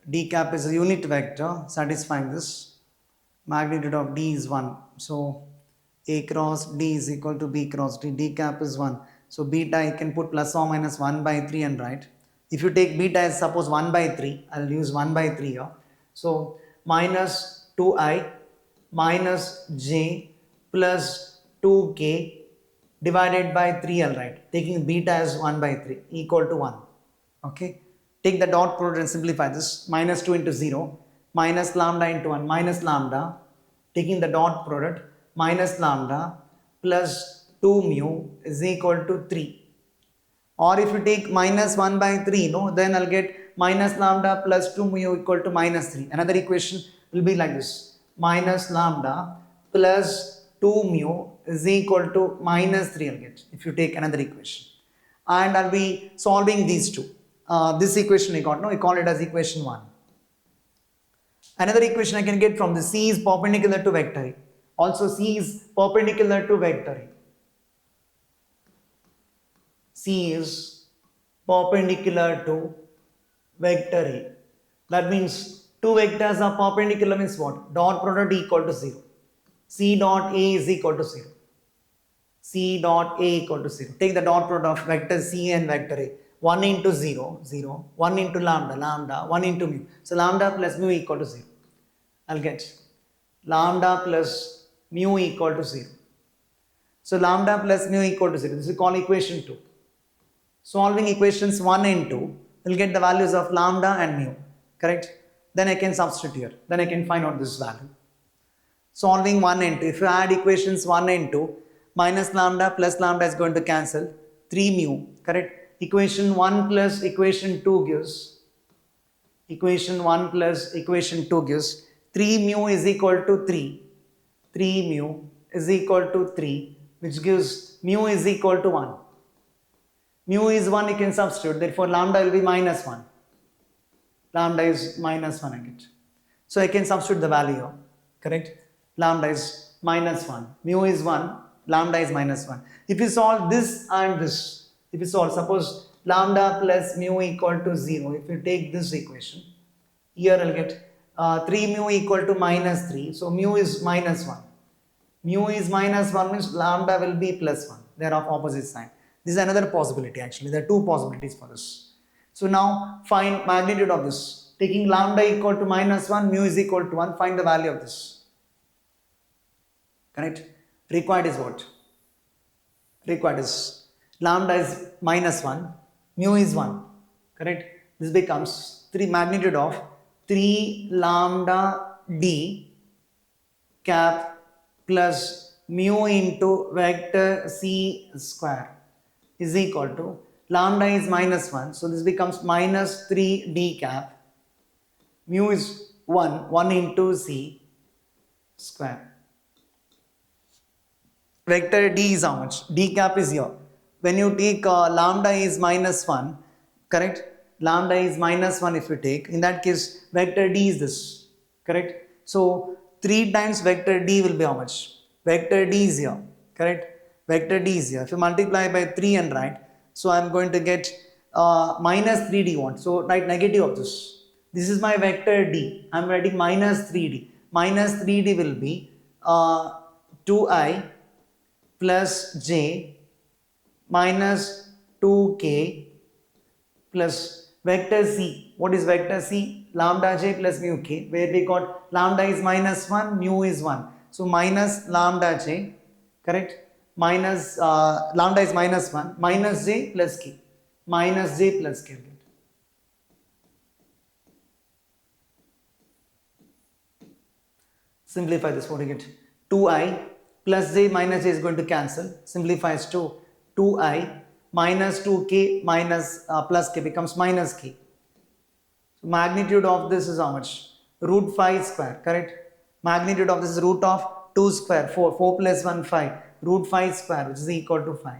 D cap is a unit vector satisfying this. Magnitude of D is 1. So A cross D is equal to B cross D. D cap is 1. So beta you can put plus or minus 1 by 3 and write. If you take beta as suppose 1 by 3, I will use 1 by 3 here. So minus 2i minus j plus 2k divided by 3 I'll write. Taking beta as 1 by 3 equal to 1. Okay. Take the dot product and simplify this. Minus 2 into 0 minus lambda into 1 minus lambda. Taking the dot product minus lambda plus 2 mu is equal to 3. Or if you take minus 1 by 3, no, then I'll get minus lambda plus 2 mu equal to minus 3. Another equation will be like this. Minus lambda plus 2 mu is equal to minus 3 I'll get if you take another equation. And I'll be solving these two. This equation we got, no, we call it as equation 1. Another equation I can get from this, C is perpendicular to vector A. Also C is perpendicular to vector A. C is perpendicular to vector A. That means two vectors are perpendicular means what? Dot product equal to 0. C dot A is equal to 0. C dot A equal to 0. Take the dot product of vector C and vector A. 1 into 0, 0. 1 into lambda, lambda. 1 into mu. So lambda plus mu equal to 0. I'll get lambda plus mu equal to 0. So lambda plus mu equal to 0. This is called equation 2. Solving equations 1 and 2, we'll get the values of lambda and mu. Correct? Then I can substitute here. Then I can find out this value. Solving 1 and 2. If you add equations 1 and 2, minus lambda plus lambda is going to cancel. 3 mu. Correct? Equation 1 plus equation 2 gives. Equation 1 plus equation 2 gives. 3 mu is equal to 3. 3 mu is equal to 3, which gives mu is equal to 1. Mu is 1, you can substitute. Therefore, lambda will be minus 1. Lambda is minus 1 I get. So I can substitute the value here. Correct? Lambda is minus 1. Mu is 1. Lambda is minus 1. If you solve this and this, if you solve, suppose lambda plus mu equal to 0. If you take this equation, here I'll get 3 mu equal to minus 3. So mu is minus 1. Mu is minus 1 means lambda will be plus 1. They are of opposite sign. This is another possibility actually. There are two possibilities for this. So now find magnitude of this. Taking lambda equal to minus 1, mu is equal to 1. Find the value of this. Correct? Required is what? Required is lambda is minus 1, mu is 1. Correct? This becomes 3 magnitude of 3 lambda d cap plus mu into vector c square is equal to lambda is minus 1. So this becomes minus 3 d cap. Mu is 1 into c square. Vector d is how much? D cap is here. When you take lambda is minus 1, correct? Lambda is minus 1 if you take. In that case, vector d is this. Correct? So 3 times vector d will be how much? Vector d is here. Correct? Vector d is here. If you multiply by 3 and write, so I am going to get minus 3d what? So write negative of this. This is my vector d. I am writing minus 3d. Minus 3d will be 2i plus j minus 2k plus vector c. What is vector c? Lambda j plus mu k, where we got lambda is minus 1, mu is 1. So minus lambda j, correct? Minus lambda is minus 1, minus j plus k. Minus j plus k. Simplify this, what do you get? 2i plus j minus j is going to cancel. Simplifies to 2i minus 2k minus plus k becomes minus k. So magnitude of this is how much? Root 5 square, correct? Magnitude of this is root of 2 square, 4. 4 plus 1, 5. Root 5 square, which is equal to 5.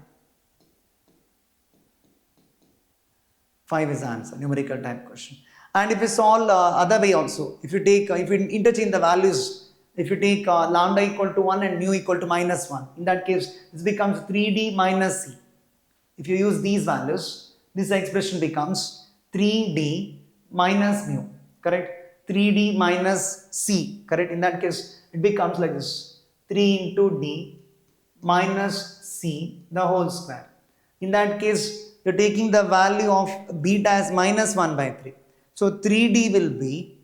5 is the answer, numerical type question. And if you solve other way also, if you interchange the values, if you take lambda equal to 1 and mu equal to minus 1, in that case, this becomes 3d minus c. If you use these values, this expression becomes 3d minus mu, correct? 3d minus c, correct? In that case, it becomes like this, 3 into d minus c the whole square. In that case, you're taking the value of beta as minus 1 by 3. So 3d will be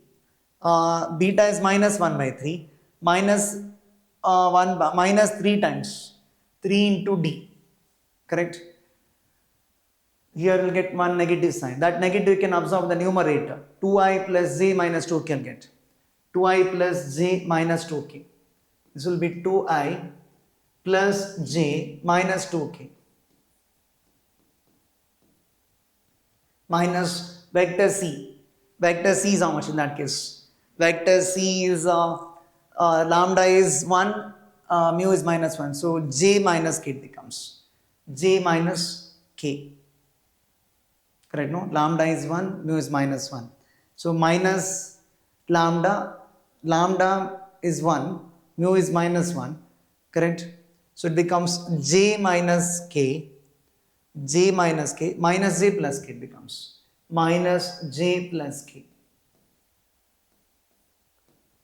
beta is minus 1 by 3 minus 1 by, minus 3 times 3 into d. Correct? Here we'll get one negative sign. That negative you can absorb the numerator. 2i plus j minus 2k will get. 2i plus j minus 2k. This will be 2i plus j minus 2k. Minus vector c. Vector c is how much in that case? Vector c is lambda is 1, mu is minus 1. So j minus k becomes. J minus k. Correct, no? Lambda is 1, mu is minus 1. So minus lambda is 1, mu is minus 1. Correct? So it becomes j minus k, minus j plus k becomes minus j plus k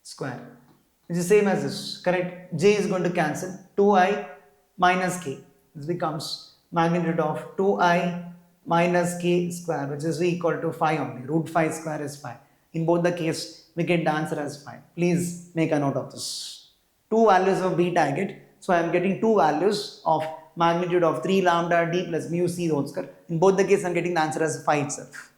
square, which is same as this. Correct? J is going to cancel. 2i minus k. This becomes magnitude of 2i minus k square, which is equal to 5 only. Root 5 square is 5. In both the case, we get the answer as 5. Please make a note of this. Two values of beta I get. So I am getting two values of magnitude of 3 lambda d plus mu c whole square. In both the case, I am getting the answer as 5 itself.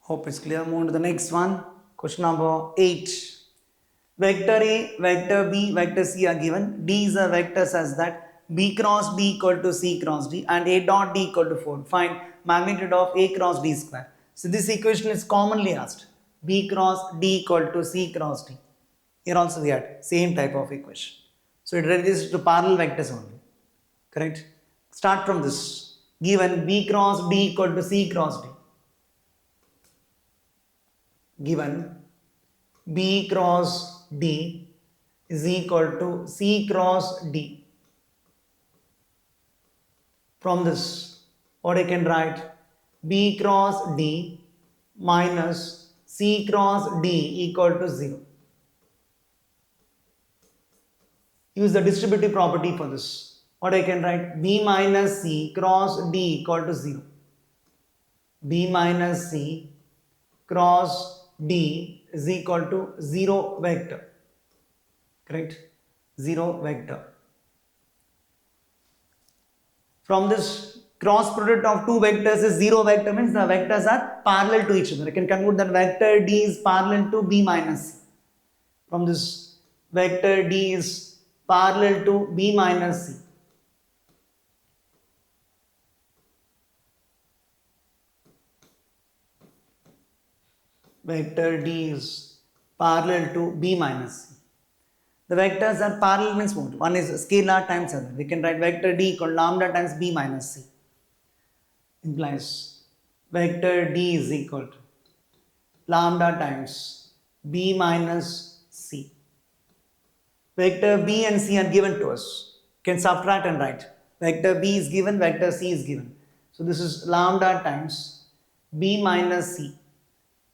Hope it's clear. Move on to the next one. Question number 8. Vector A, vector B, vector C are given. D is a vector such that B cross D equal to C cross D and A dot D equal to 4. Find magnitude of A cross D square. So this equation is commonly asked. B cross D equal to C cross D. Here also we had same type of equation. So it reduces to parallel vectors only. Correct? Start from this. Given B cross D equal to C cross D. Given B cross D is equal to C cross D. From this, what I can write? B cross D minus C cross D equal to 0. Use the distributive property for this. What I can write? B minus C cross D equal to 0. B minus C cross D is equal to 0 vector. Correct? 0 vector. From this, cross product of two vectors is 0 vector, means the vectors are parallel to each other. I can conclude that vector D is parallel to B minus C. From this, vector D is parallel to B minus C. Vector D is parallel to B minus C. The vectors are parallel means what? One is scalar times other. We can write vector D equal to lambda times B minus C. Implies vector D is equal to lambda times B minus C. Vector B and C are given to us. Can subtract and write. Vector B is given, vector C is given. So this is lambda times B minus C.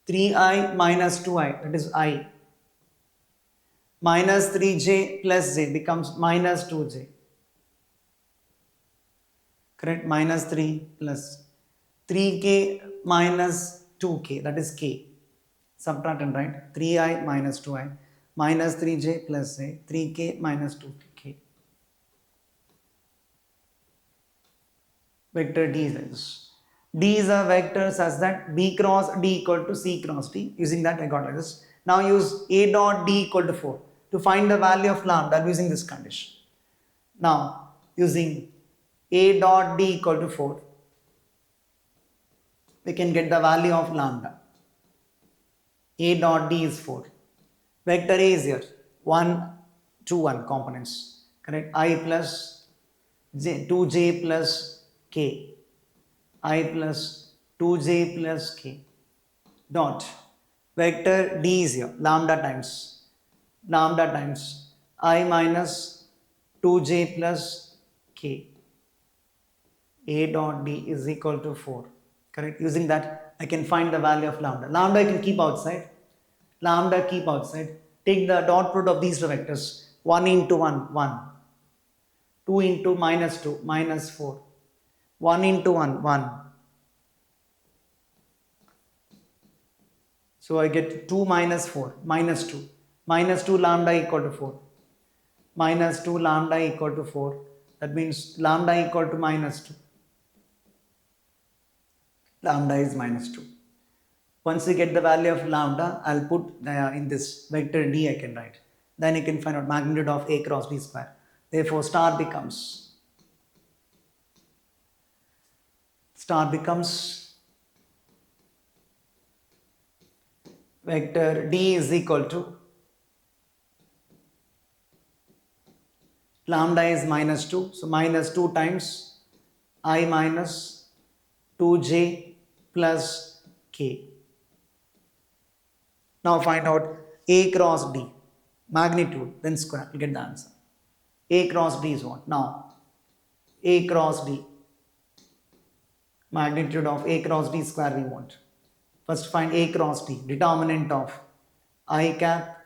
3i minus 2i, that is I. Minus 3j plus j becomes minus 2j. Correct? Minus 3 plus 3k minus 2k, that is k. Subtract and write 3i minus 2i minus 3j plus j, 3k minus 2k. Vector D is like this. D is a vector such that B cross D equal to C cross D. Using that I got like this. Now use A dot D equal to 4 to find the value of lambda using this condition. Now using A dot D equal to 4. We can get the value of lambda. A dot D is 4. Vector A is here. 1, 2, 1 components. Correct? I plus J, 2J plus K. I plus 2J plus K. Dot. Vector D is here. Lambda times I minus 2J plus K. A dot D is equal to 4. Correct? Using that, I can find the value of lambda. Lambda I can keep outside. Take the dot product of these two vectors. 1 into 1, 1. 2 into minus 2, minus 4. 1 into 1, 1. So I get 2 minus 4, minus 2. Minus 2 lambda equal to 4. Minus 2 lambda equal to 4. That means lambda equal to minus 2. Lambda is minus 2. Once you get the value of lambda, I'll put in this vector D I can write. Then you can find out magnitude of A cross D square. Therefore, star becomes vector D is equal to lambda is minus 2. So, minus 2 times I minus 2J plus K. Now find out A cross D, magnitude, then square, you'll get the answer. A cross D is what? Now, A cross D, magnitude of A cross D square we want. First find A cross D, determinant of I cap,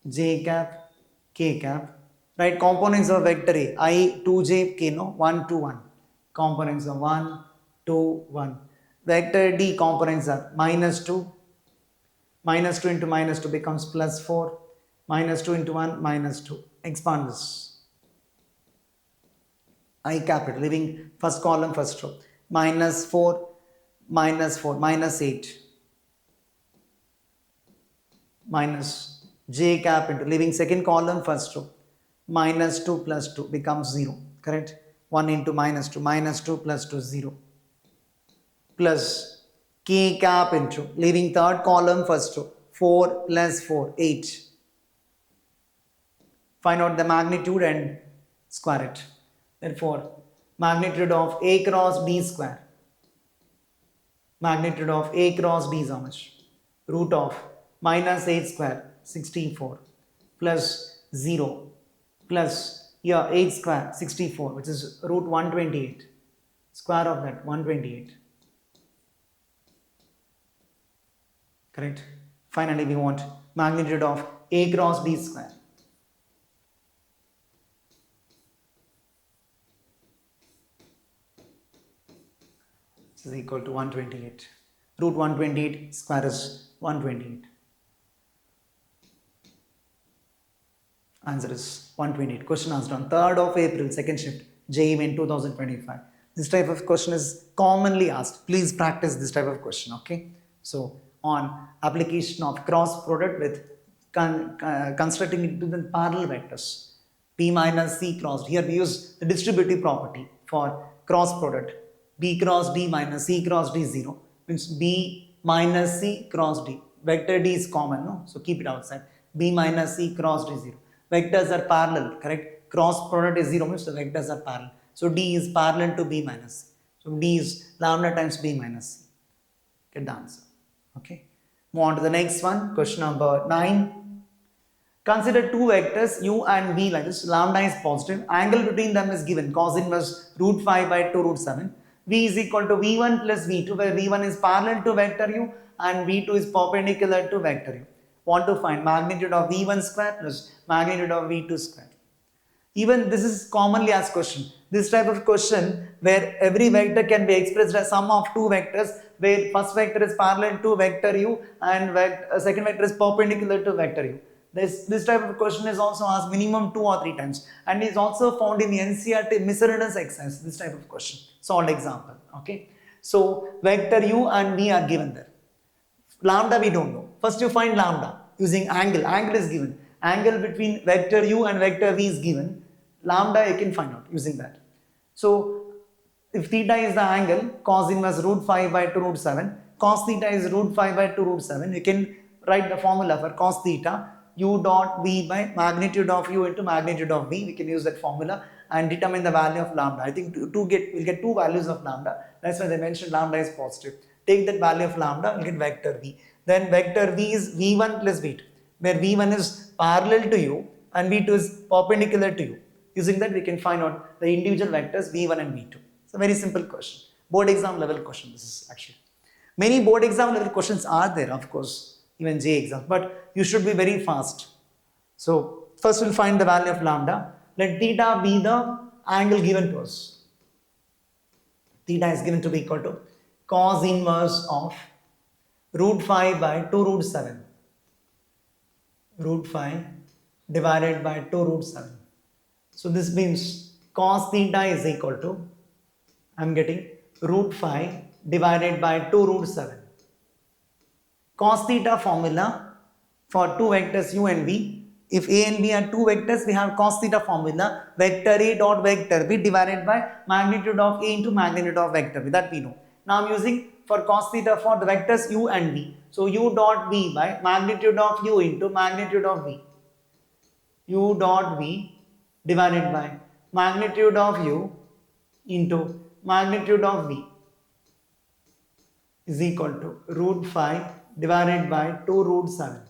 J cap, K cap. Right, components of vector A, I, 2J, K, no, 1, 2, 1. Components of 1, 2, 1. Vector D components are minus 2. Minus 2 into minus 2 becomes plus 4. Minus 2 into 1, minus 2. Expand this. I capital, leaving first column, first row. Minus 4, minus 4, minus 8. Minus J cap into, leaving second column, first row. Minus 2 plus 2 becomes 0. Correct? 1 into minus 2. Minus 2 plus 2, 0. Plus K cap into, leaving third column, first row. 4 plus 4, 8. Find out the magnitude and square it. Therefore, magnitude of A cross D square. Magnitude of A cross D is how much? Root of minus 8 square, 64. Plus 0. Plus here 8 square, 64, which is root 128. Square of that, 128. Correct? Finally, we want magnitude of A cross D square. This is equal to 128. Root 128 square is 128. Answer is 128. Question asked on 3rd of April, second shift, JEE in 2025. This type of question is commonly asked. Please practice this type of question, okay? So, on application of cross product with constructing it into the parallel vectors. P minus C cross. Here we use the distributive property for cross product. B cross D minus C cross D 0. Means B minus C cross D. Vector D is common, no? So keep it outside. B minus C cross D 0. Vectors are parallel, correct? Cross product is 0 means the vectors are parallel. So D is parallel to B minus C. So D is lambda times B minus C. Get the answer. Okay. Move on to the next one. Question number 9. Consider two vectors u and v like this. Lambda is positive. Angle between them is given. Cos inverse root 5 by 2 root 7. V is equal to v1 plus v2, where v1 is parallel to vector u and v2 is perpendicular to vector u. Want to find magnitude of v1 square plus magnitude of v2 square. Even this is commonly asked question. This type of question where every vector can be expressed as sum of two vectors, where first vector is parallel to vector u and second vector is perpendicular to vector u. This type of question is also asked minimum 2 or 3 times and is also found in the NCERT miscellaneous exercise. This type of question, solved example. Okay, so vector u and v are given there. Lambda we don't know. First you find lambda using angle. Angle is given. Angle between vector u and vector v is given. Lambda you can find out using that. So if theta is the angle, cos inverse root 5 by 2 root 7. Cos theta is root 5 by 2 root 7. You can write the formula for cos theta, u dot v by magnitude of u into magnitude of v. We can use that formula and determine the value of lambda. I think we'll get two values of lambda. That's why they mentioned lambda is positive. Take that value of lambda, we'll get vector v. Then vector v is v1 plus v2, where v1 is parallel to u and v2 is perpendicular to u. Using that, we can find out the individual vectors v1 and v2. It's a very simple question. Board exam level question, this is actually. Many board exam level questions are there, of course, even JEE exams, but you should be very fast. So, first we'll find the value of lambda. Let theta be the angle given to us. Theta is given to be equal to cos inverse of root 5 by 2 root 7. Root 5 divided by 2 root 7. So this means cos theta is equal to, I am getting root 5 divided by 2 root 7. Cos theta formula for two vectors u and v. If a and b are two vectors, we have cos theta formula, vector a dot vector b divided by magnitude of a into magnitude of vector b, that we know. Now I am using for cos theta for the vectors u and v. So u dot v by magnitude of u into magnitude of v. U dot v divided by magnitude of u into magnitude of v is equal to root 5 divided by 2 root 7.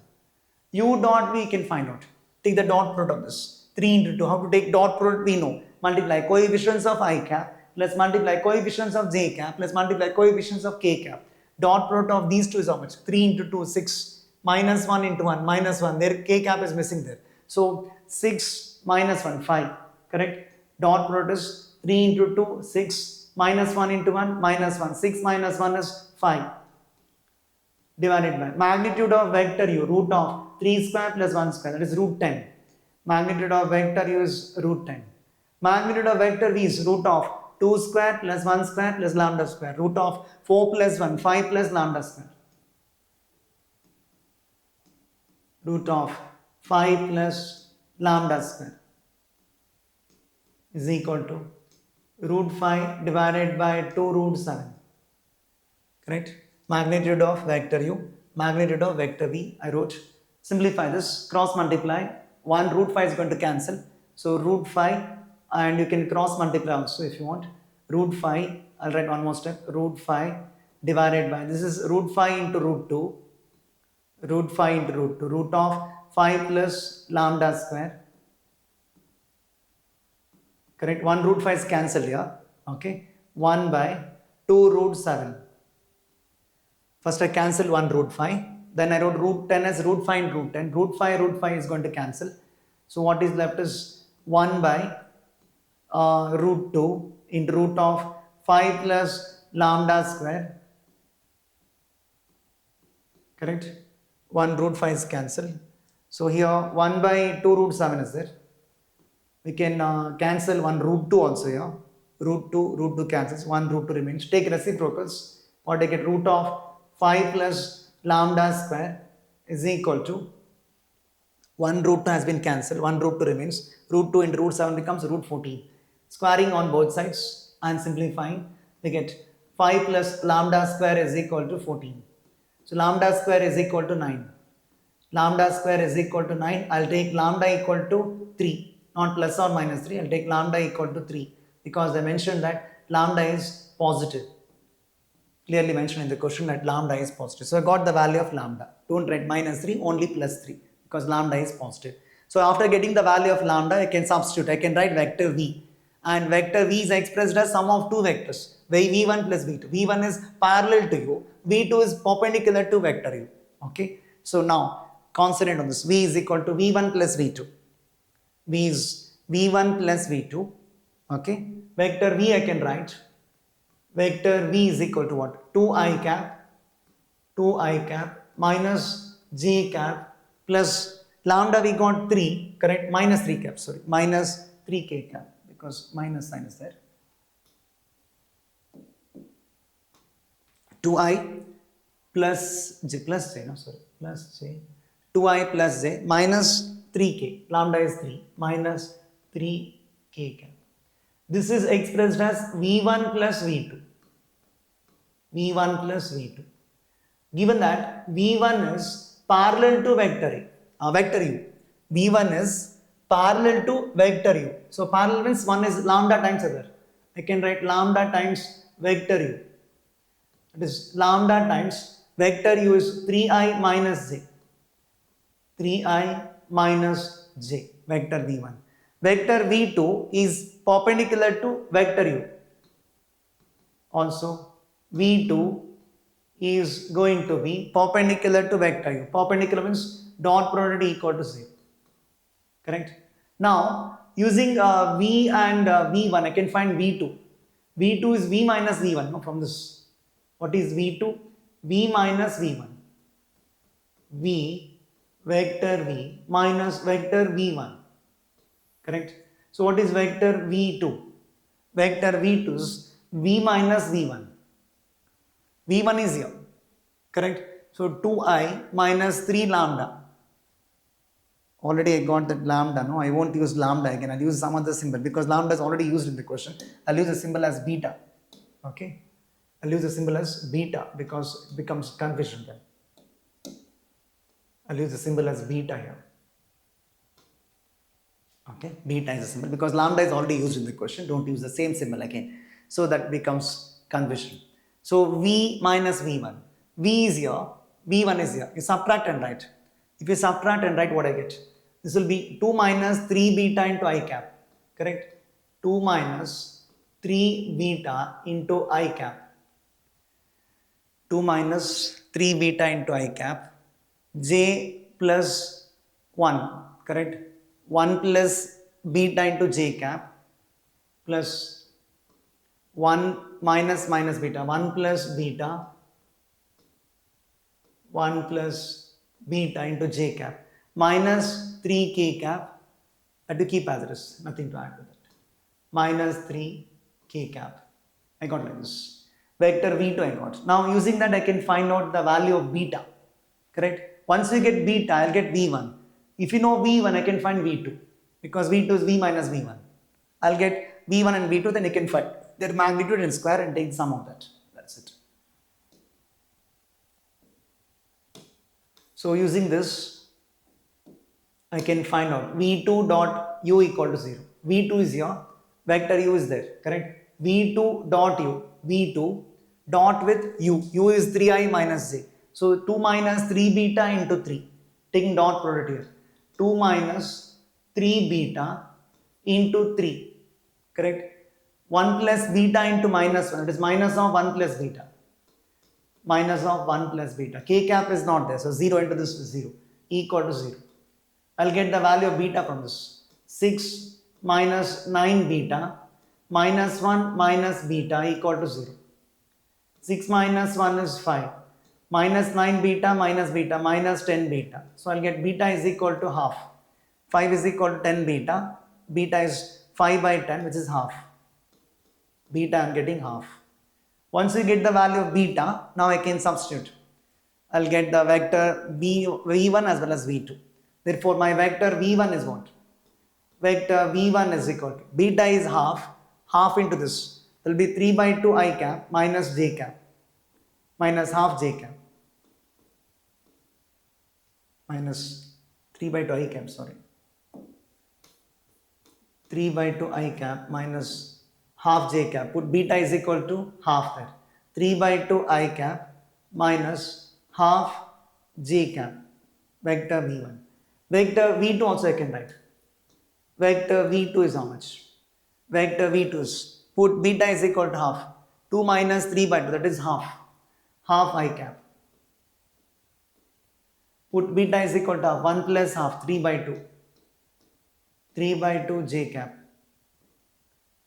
U dot v can find out. Take the dot product of this. 3 into 2. How to take dot product we know. Multiply coefficients of I cap plus multiply coefficients of j cap plus multiply coefficients of k cap. Dot product of these two is how much? 3 into 2, 6. Minus 1 into 1, minus 1. There k cap is missing there. So 6 minus 1, 5. Correct? Dot product is 3 into 2, 6. Minus 1 into 1, minus 1. 6 minus 1 is 5. Divided by magnitude of vector u, root of 3 square plus 1 square, that is root 10. Magnitude of vector u is root 10. Magnitude of vector v is root of 2 square plus 1 square plus lambda square. Root of 4 plus 1, 5 plus lambda square. Root of 5 plus lambda square is equal to root 5 divided by 2 root 7. Correct? Magnitude of vector u, magnitude of vector v, I wrote. Simplify this, cross multiply. 1 root 5 is going to cancel. So root 5, and you can cross multiply also if you want. Root 5, I'll write one more step. Root 5 divided by, this is root 5 into root 2. Root 5 into root 2. Root of 5 plus lambda square. Correct? 1 root 5 is cancelled here. Okay. 1 by 2 root 7. First I cancel 1 root 5. Then I wrote root 10 as root 5 into root 10. Root 5 is going to cancel. So what is left is 1 by root 2 into root of 5 plus lambda square. Correct? 1 root 5 is cancelled. So here 1 by 2 root 7 is there. We can cancel 1 root 2 also here. Root 2 cancels. 1 root 2 remains. Take reciprocals. What I get, root of 5 plus lambda square is equal to 1 root 2 has been cancelled. 1 root 2 remains. Root 2 into root 7 becomes root 14. Squaring on both sides and simplifying, we get 5 plus lambda square is equal to 14. So lambda square is equal to 9. Lambda square is equal to 9. I'll take lambda equal to 3. Not plus or minus 3. I'll take lambda equal to 3 because they mentioned that lambda is positive. Clearly mentioned in the question that lambda is positive. So I got the value of lambda. Don't write minus 3, only plus 3 because lambda is positive. So after getting the value of lambda, I can substitute. I can write vector v. And vector v is expressed as sum of two vectors. v1 plus v2. v1 is parallel to u. v2 is perpendicular to vector u. Okay. So now concentrate on this. v is equal to v1 plus v2. v is v1 plus v2. Okay. Vector v I can write. Vector v is equal to what? 2i cap minus j cap plus lambda we got 3, correct? Minus 3 cap, sorry. Minus 3k cap because minus sign is there. 2i plus j, plus j, no sorry, plus j. 2i plus j minus 3k. Lambda is 3 minus 3k cap. This is expressed as V1 plus V2. V1 plus V2. Given that V1 is parallel to vector U. V1 is parallel to vector U. So parallel means one is lambda times other. I can write lambda times vector U. It is lambda times vector U is 3i minus j. 3i minus j, vector V1. Vector V2 is perpendicular to vector U. Also, V2 is going to be perpendicular to vector U. Perpendicular means dot product equal to 0. Correct? Now, using V and V1, I can find V2. V2 is V minus V1, no, from this. What is V2? V minus V1. V vector V minus vector V1. Correct? So what is vector V2? Vector V2 is V minus V1. V1 is here. Correct? So 2i minus 3 lambda. Already I got that lambda. No, I won't use lambda again. I'll use some other symbol because lambda is already used in the question. I'll use a symbol as beta. Okay? I'll use a symbol as beta because it becomes confusion then. I'll use the symbol as beta here. Okay, beta is a symbol because lambda is already used in the question. Don't use the same symbol again. So that becomes confusion. So V minus V1. V is here, V1 is here. You subtract and write. If you subtract and write, what I get? This will be 2 minus 3 beta into I cap. Correct? 2 minus 3 beta into I cap. 2 minus 3 beta into I cap. J plus 1. Correct? 1 plus beta into j cap plus 1 minus beta, 1 plus beta, 1 plus beta into j cap minus 3k cap. I have to keep as it is, nothing to add to that. Minus 3k cap. I got like this. Vector V2 I got. Now using that I can find out the value of beta. Correct? Once we get beta, I'll get V1. If you know V1, I can find V2 because V2 is V minus V1. I'll get V1 and V2, then you can find their magnitude and square and take sum of that. That's it. So using this, I can find out V2 dot U equal to 0. V2 is here, vector U is there, correct? V2 dot U, V2 dot with U. U is 3i minus j. So 2 minus 3 beta into 3. Taking dot product here. 2 minus 3 beta into 3. Correct? 1 plus beta into minus 1. It is minus of 1 plus beta. Minus of 1 plus beta. K cap is not there. So 0 into this is 0. Equal to 0. I'll get the value of beta from this. 6 minus 9 beta minus 1 minus beta equal to 0. 6 minus 1 is 5. Minus 9 beta minus 10 beta. So I'll get beta is equal to half. 5 is equal to 10 beta. Beta is 5 by 10, which is half. Beta I'm getting half. Once we get the value of beta, now I can substitute. I'll get the vector V1 as well as V2. Therefore, my vector V1 is what? Vector V1 is equal to beta is half into this. There will be 3 by 2 I cap minus j cap minus half j cap minus 3 by 2 I cap, sorry. 3 by 2 I cap minus half j cap. Put beta is equal to half there. 3 by 2 I cap minus half j cap. Vector V1. Vector V2 also I can write. Vector V2 is how much? Vector V2 is, put beta is equal to half. 2 minus 3 by 2, that is half. Half I cap. Put beta is equal to half. 1 plus half, 3 by 2. 3 by 2 j cap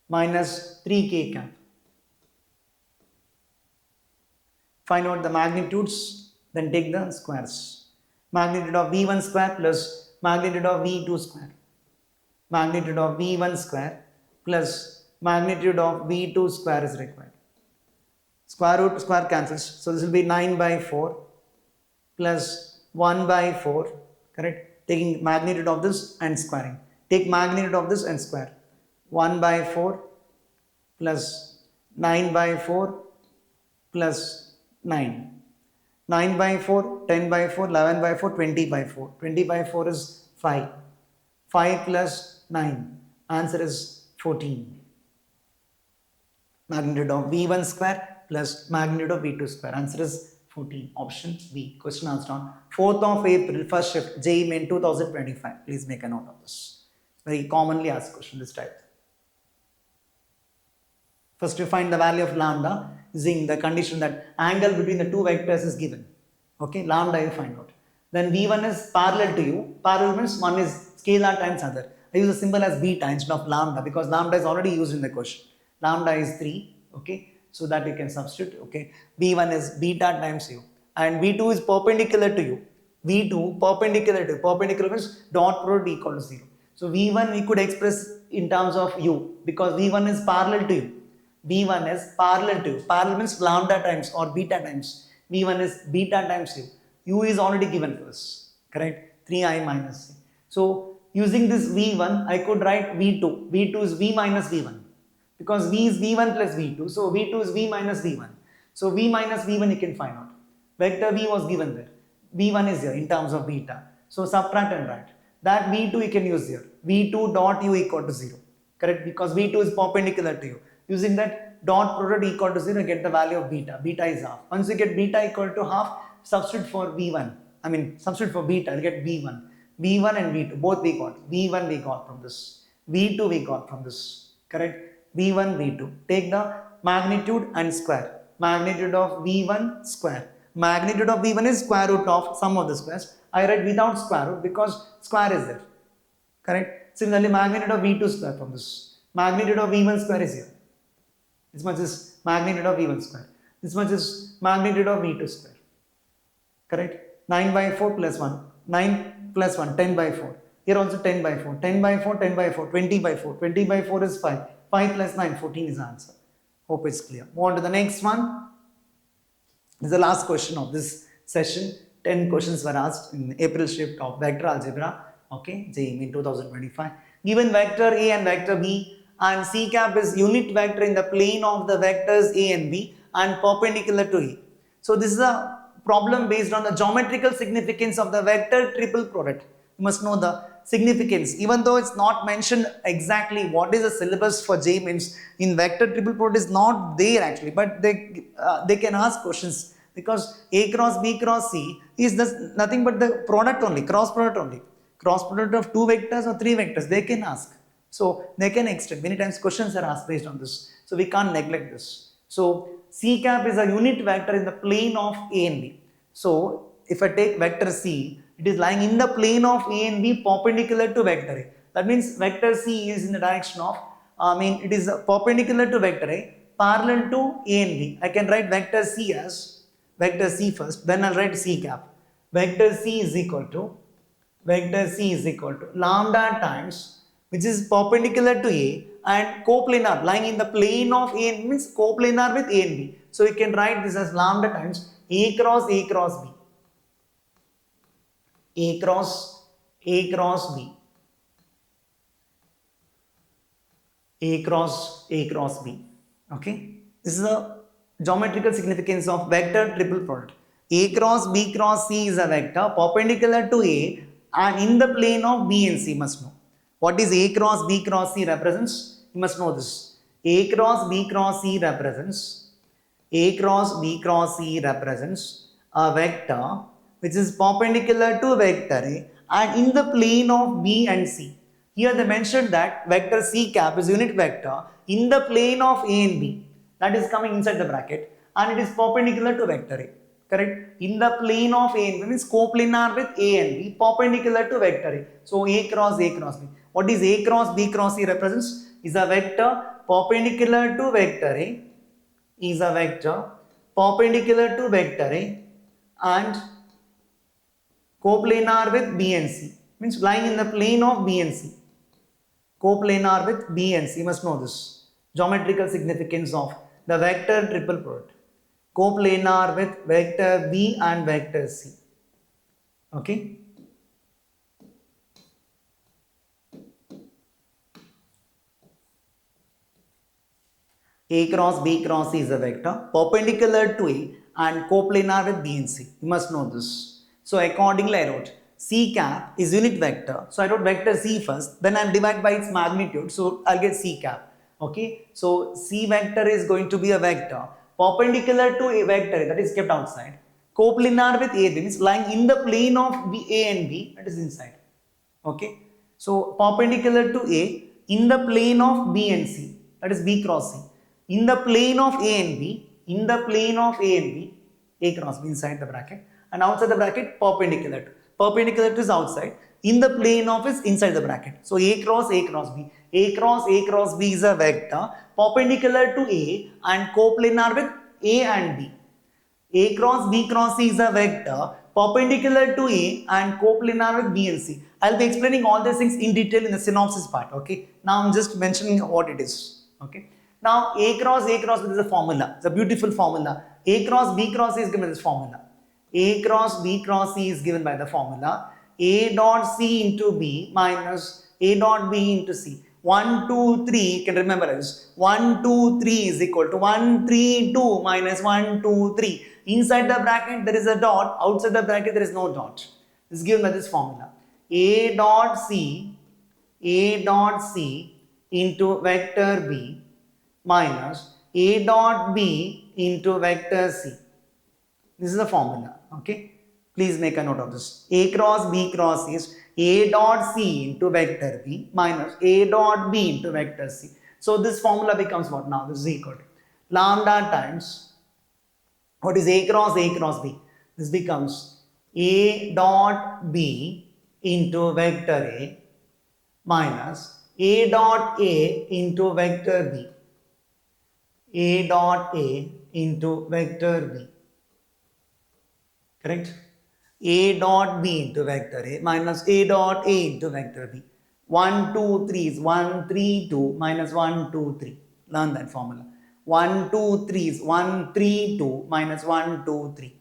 minus 3k cap. Find out the magnitudes, then take the squares. Magnitude of V1 square plus magnitude of V2 square. Magnitude of V1 square plus magnitude of V2 square is required. Square root square cancels. So this will be 9 by 4 plus 1 by 4. Correct? Taking magnitude of this and squaring. Take magnitude of this and square. 1 by 4 plus 9 by 4 plus 9. 9 by 4, 10 by 4, 11 by 4, 20 by 4. 20 by 4 is 5. 5 plus 9. Answer is 14. Magnitude of V1 square plus magnitude of V2 square. Answer is 14. Option B. Question asked on 4th of April, first shift, JEE Main 2025. Please make a note of this. Very commonly asked question this type. First you find the value of lambda using the condition that angle between the two vectors is given. Okay, lambda you find out. Then V1 is parallel to you. Parallel means one is scalar times other. I use a symbol as beta instead of lambda because lambda is already used in the question. Lambda is 3. Okay, so that you can substitute. Okay, V1 is beta times u and V2 is perpendicular to you. V2 perpendicular to you. Perpendicular means dot product equal to 0. So V1 we could express in terms of u because V1 is parallel to you. V1 is parallel to, parallel means lambda times or beta times. V1 is beta times u. U is already given for us, correct? 3i minus c. So using this V1, I could write V2. V2 is V minus V1 because V is V1 plus V2. So V2 is V minus V1. So V minus V1 you can find out. Vector V was given there. V1 is here in terms of beta. So subtract and write. That V2 you can use here. V2 dot u equal to 0, correct? Because V2 is perpendicular to you. Using that dot product equal to 0, get the value of beta. Beta is half. Once you get beta equal to half, substitute for V1. Substitute for beta, you get V1. V1 and V2, both we got. V1 we got from this. V2 we got from this. Correct? V1, V2. Take the magnitude and square. Magnitude of V1 square. Magnitude of V1 is square root of sum of the squares. I write without square root because square is there. Correct? Similarly, magnitude of V2 square from this. Magnitude of V1 square is here. This much is magnitude of V1 square. This much is magnitude of V2 square. Correct? 9 by 4 plus 1. 9 plus 1, 10 by 4. Here also 10 by 4. 10 by 4, 10 by 4. 20 by 4. 20 by 4 is 5. 5 plus 9, 14 is the answer. Hope it's clear. Move on to the next one. This is the last question of this session. 10 questions were asked in April shift of vector algebra. Okay, JEE in 2025. Given vector A and vector B and C cap is unit vector in the plane of the vectors A and B and perpendicular to A. So this is a problem based on the geometrical significance of the vector triple product. You must know the significance. Even though it's not mentioned exactly what is the syllabus for JEE means in vector triple product is not there actually, but they can ask questions because A cross B cross C is nothing but the product only, cross product only. Cross product of 2 vectors or 3 vectors, they can ask. So they can extend. Many times questions are asked based on this. So we can't neglect this. So C cap is a unit vector in the plane of A and B. So if I take vector C, it is lying in the plane of A and B perpendicular to vector A. That means vector C is in the direction of, it is perpendicular to vector A, parallel to A and B. I can write vector C as vector C first, then I'll write C cap. Vector C is equal to lambda times, which is perpendicular to A and coplanar, lying in the plane of A and B means coplanar with A and B. So we can write this as lambda times A cross B. A cross B. A cross B. Okay. This is the geometrical significance of vector triple product. A cross B cross C is a vector perpendicular to A and in the plane of B and C. Must know. What is A cross B cross C represents? You must know this. A cross B cross C represents a vector which is perpendicular to vector A and in the plane of B and C. Here they mentioned that vector C cap is unit vector in the plane of A and B. That is coming inside the bracket and it is perpendicular to vector A. Correct? In the plane of A and B means coplanar with A and B, perpendicular to vector A. So A cross B. What is A cross B cross C represents? Is a vector perpendicular to vector A. And coplanar with B and C. Means lying in the plane of B and C. Coplanar with B and C. You must know this. Geometrical significance of the vector triple product. Coplanar with vector B and vector C. Okay. A cross B cross C is a vector perpendicular to A and coplanar with B and C. You must know this. So accordingly I wrote C cap is unit vector. So I wrote vector C first, then I'll divide by its magnitude. So I'll get C cap. Okay. So C vector is going to be a vector perpendicular to a vector that is kept outside. Coplanar with A means lying in the plane of B, A and B, that is inside. Okay. So perpendicular to A in the plane of B and C, that is B cross C. In the plane of A and B, in the plane of A and B, A cross B inside the bracket and outside the bracket perpendicular to. Perpendicular to is outside, in the plane of is inside the bracket. So A cross B. A cross B is a vector perpendicular to A and coplanar with A and B. A cross B cross C is a vector perpendicular to A and coplanar with B and C. I'll be explaining all these things in detail in the synopsis part. Okay. Now I'm just mentioning what it is. Okay. Now A cross B is a formula. It's a beautiful formula. A cross B cross C is given this formula. A cross B cross C is given by the formula A dot C into B minus A dot B into C. 1, 2, 3, you can remember this. 1, 2, 3 is equal to 1, 3, 2 minus 1, 2, 3. Inside the bracket there is a dot, outside the bracket there is no dot. This is given by this formula. A dot C into vector B minus A dot B into vector C. This is the formula. Okay. Please make a note of this. A cross B cross is A dot C into vector B minus A dot B into vector C. So this formula becomes what now? This is equal to lambda times what is A cross B? This becomes A dot B into vector A minus A dot A into vector B. A dot A into vector B. Correct? A dot B into vector A minus A dot A into vector B. 1, 2, 3 is 1, 3, 2 minus 1, 2, 3. Learn that formula. 1, 2, 3 is 1, 3, 2 minus 1, 2, 3.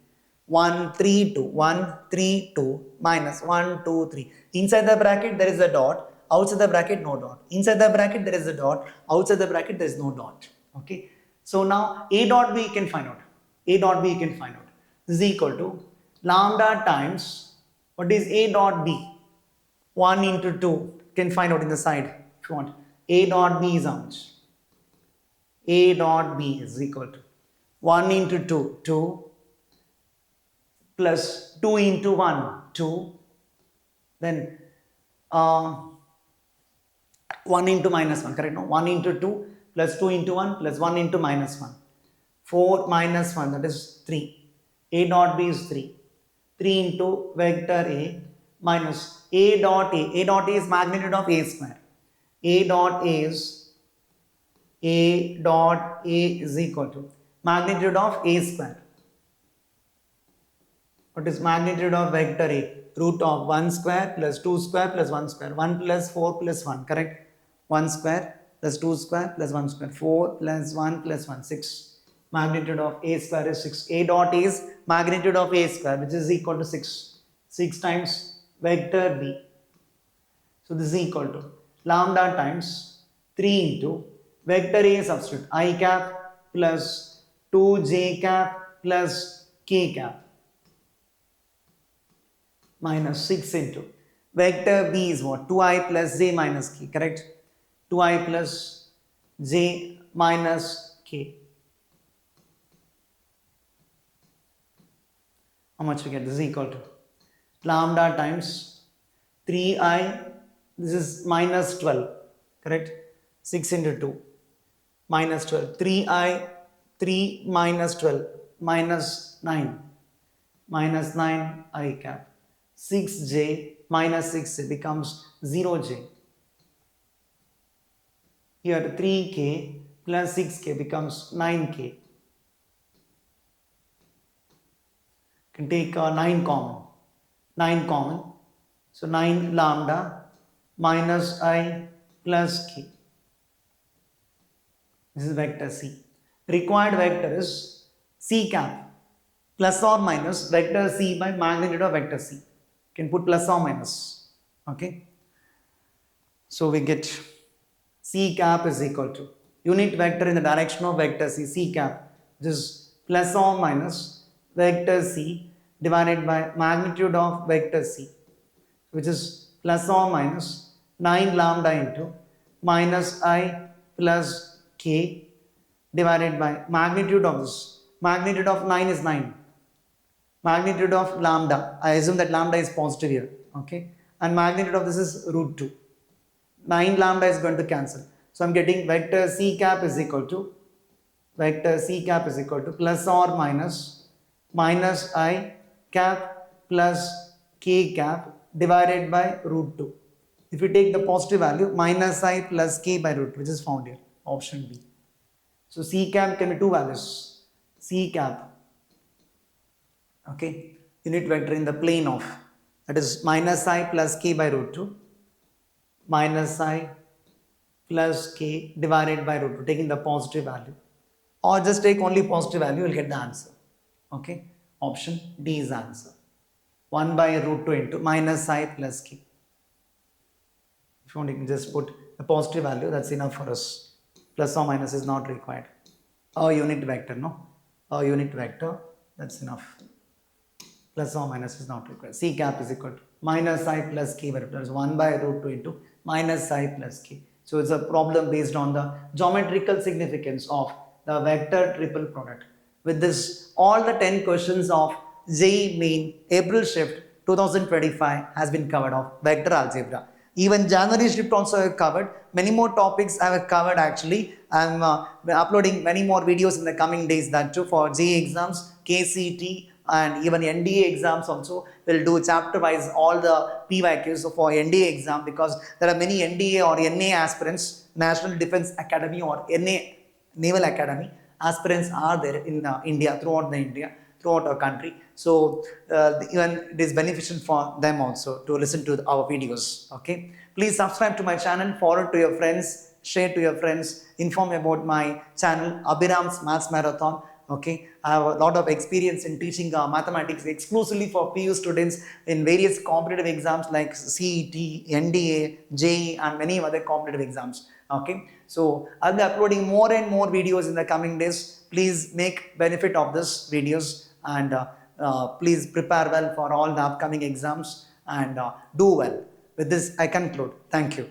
1, 3, 2, 1, 3, 2 minus 1, 2, 3. Inside the bracket there is a dot, outside the bracket no dot. Inside the bracket there is a dot, outside the bracket there is no dot. Okay. So now A dot B you can find out. A dot B you can find out. This is equal to lambda times what is A dot B? 1 into 2. You can find out in the side if you want. A dot B is how much? A dot B is equal to 1 into 2, 2 plus 2 into 1, 2. Then 1 into minus 1, correct? No, 1 into 2 plus 2 into 1 plus 1 into minus 1. 4 minus 1, that is 3. A dot B is 3. 3 into vector A minus A dot A. A dot A is magnitude of A square. A dot A is equal to magnitude of A square. What is magnitude of vector A? Root of 1 square plus 2 square plus 1 square. 1 plus 4 plus 1, correct? 1 square plus 2 square plus 1 square. 4 plus 1 plus 1, 6. Magnitude of A square is 6. A dot is magnitude of A square, which is equal to 6. 6 times vector B. So this is equal to lambda times 3 into vector A substitute I cap plus 2j cap plus k cap minus 6 into vector B is what? 2i plus j minus k, correct? 2i plus j minus k. How much we get? This is equal to lambda times 3i, this is minus 12, correct? 6 into 2 minus 12, 3i, 3 minus 12 minus 9 I cap, 6j minus 6 becomes 0j. Here 3k plus 6k becomes 9k. Can take 9 common. So 9 lambda minus I plus k. This is vector C. Required vector is C cap plus or minus vector C by magnitude of vector C. Can put plus or minus. Okay. So we get C cap is equal to unit vector in the direction of vector C cap, which is plus or minus vector C divided by magnitude of vector C, which is plus or minus 9 lambda into minus I plus K divided by magnitude of this. Magnitude of 9 is 9. Magnitude of lambda, I assume that lambda is positive here, okay, and magnitude of this is root 2. 9 lambda is going to cancel, so I'm getting vector C cap is equal to plus or minus I cap plus K cap divided by root 2. If you take the positive value, minus I plus K by root 2, which is found here, option B. So C cap can be two values, C cap, okay, unit vector in the plane of, that is minus I plus K by root 2, minus I plus K divided by root 2, taking the positive value, or just take only positive value, you will get the answer, okay. Option D is the answer, 1 by root 2 into minus I plus K. If you want, you can just put the positive value, that's enough for us, plus or minus is not required. A unit vector, no, a unit vector, that's enough. Plus or minus is not required. C cap is equal to minus I plus K by root 2. That is 1 by root 2 into minus I plus K. So it's a problem based on the geometrical significance of the vector triple product. With this, all the 10 questions of JEE main April shift 2025 has been covered of vector algebra. Even January shift also I have covered. Many more topics I have covered actually. I am uploading many more videos in the coming days, that too for JEE exams, KCT, and even NDA exams also. We'll do chapter wise all the PYQs for NDA exam, because there are many NDA or NA aspirants, National Defense Academy or NA Naval Academy aspirants are there in India, throughout our country. So even it is beneficial for them also to listen to our videos, okay. Please subscribe to my channel, forward to your friends, share to your friends, inform about my channel Abhiram's Maths Marathon. Okay, I have a lot of experience in teaching mathematics exclusively for PU students in various competitive exams like CET, NDA, JEE, and many other competitive exams. Okay, so I'll be uploading more and more videos in the coming days. Please make benefit of this videos, and please prepare well for all the upcoming exams, and do well. With this, I conclude. Thank you.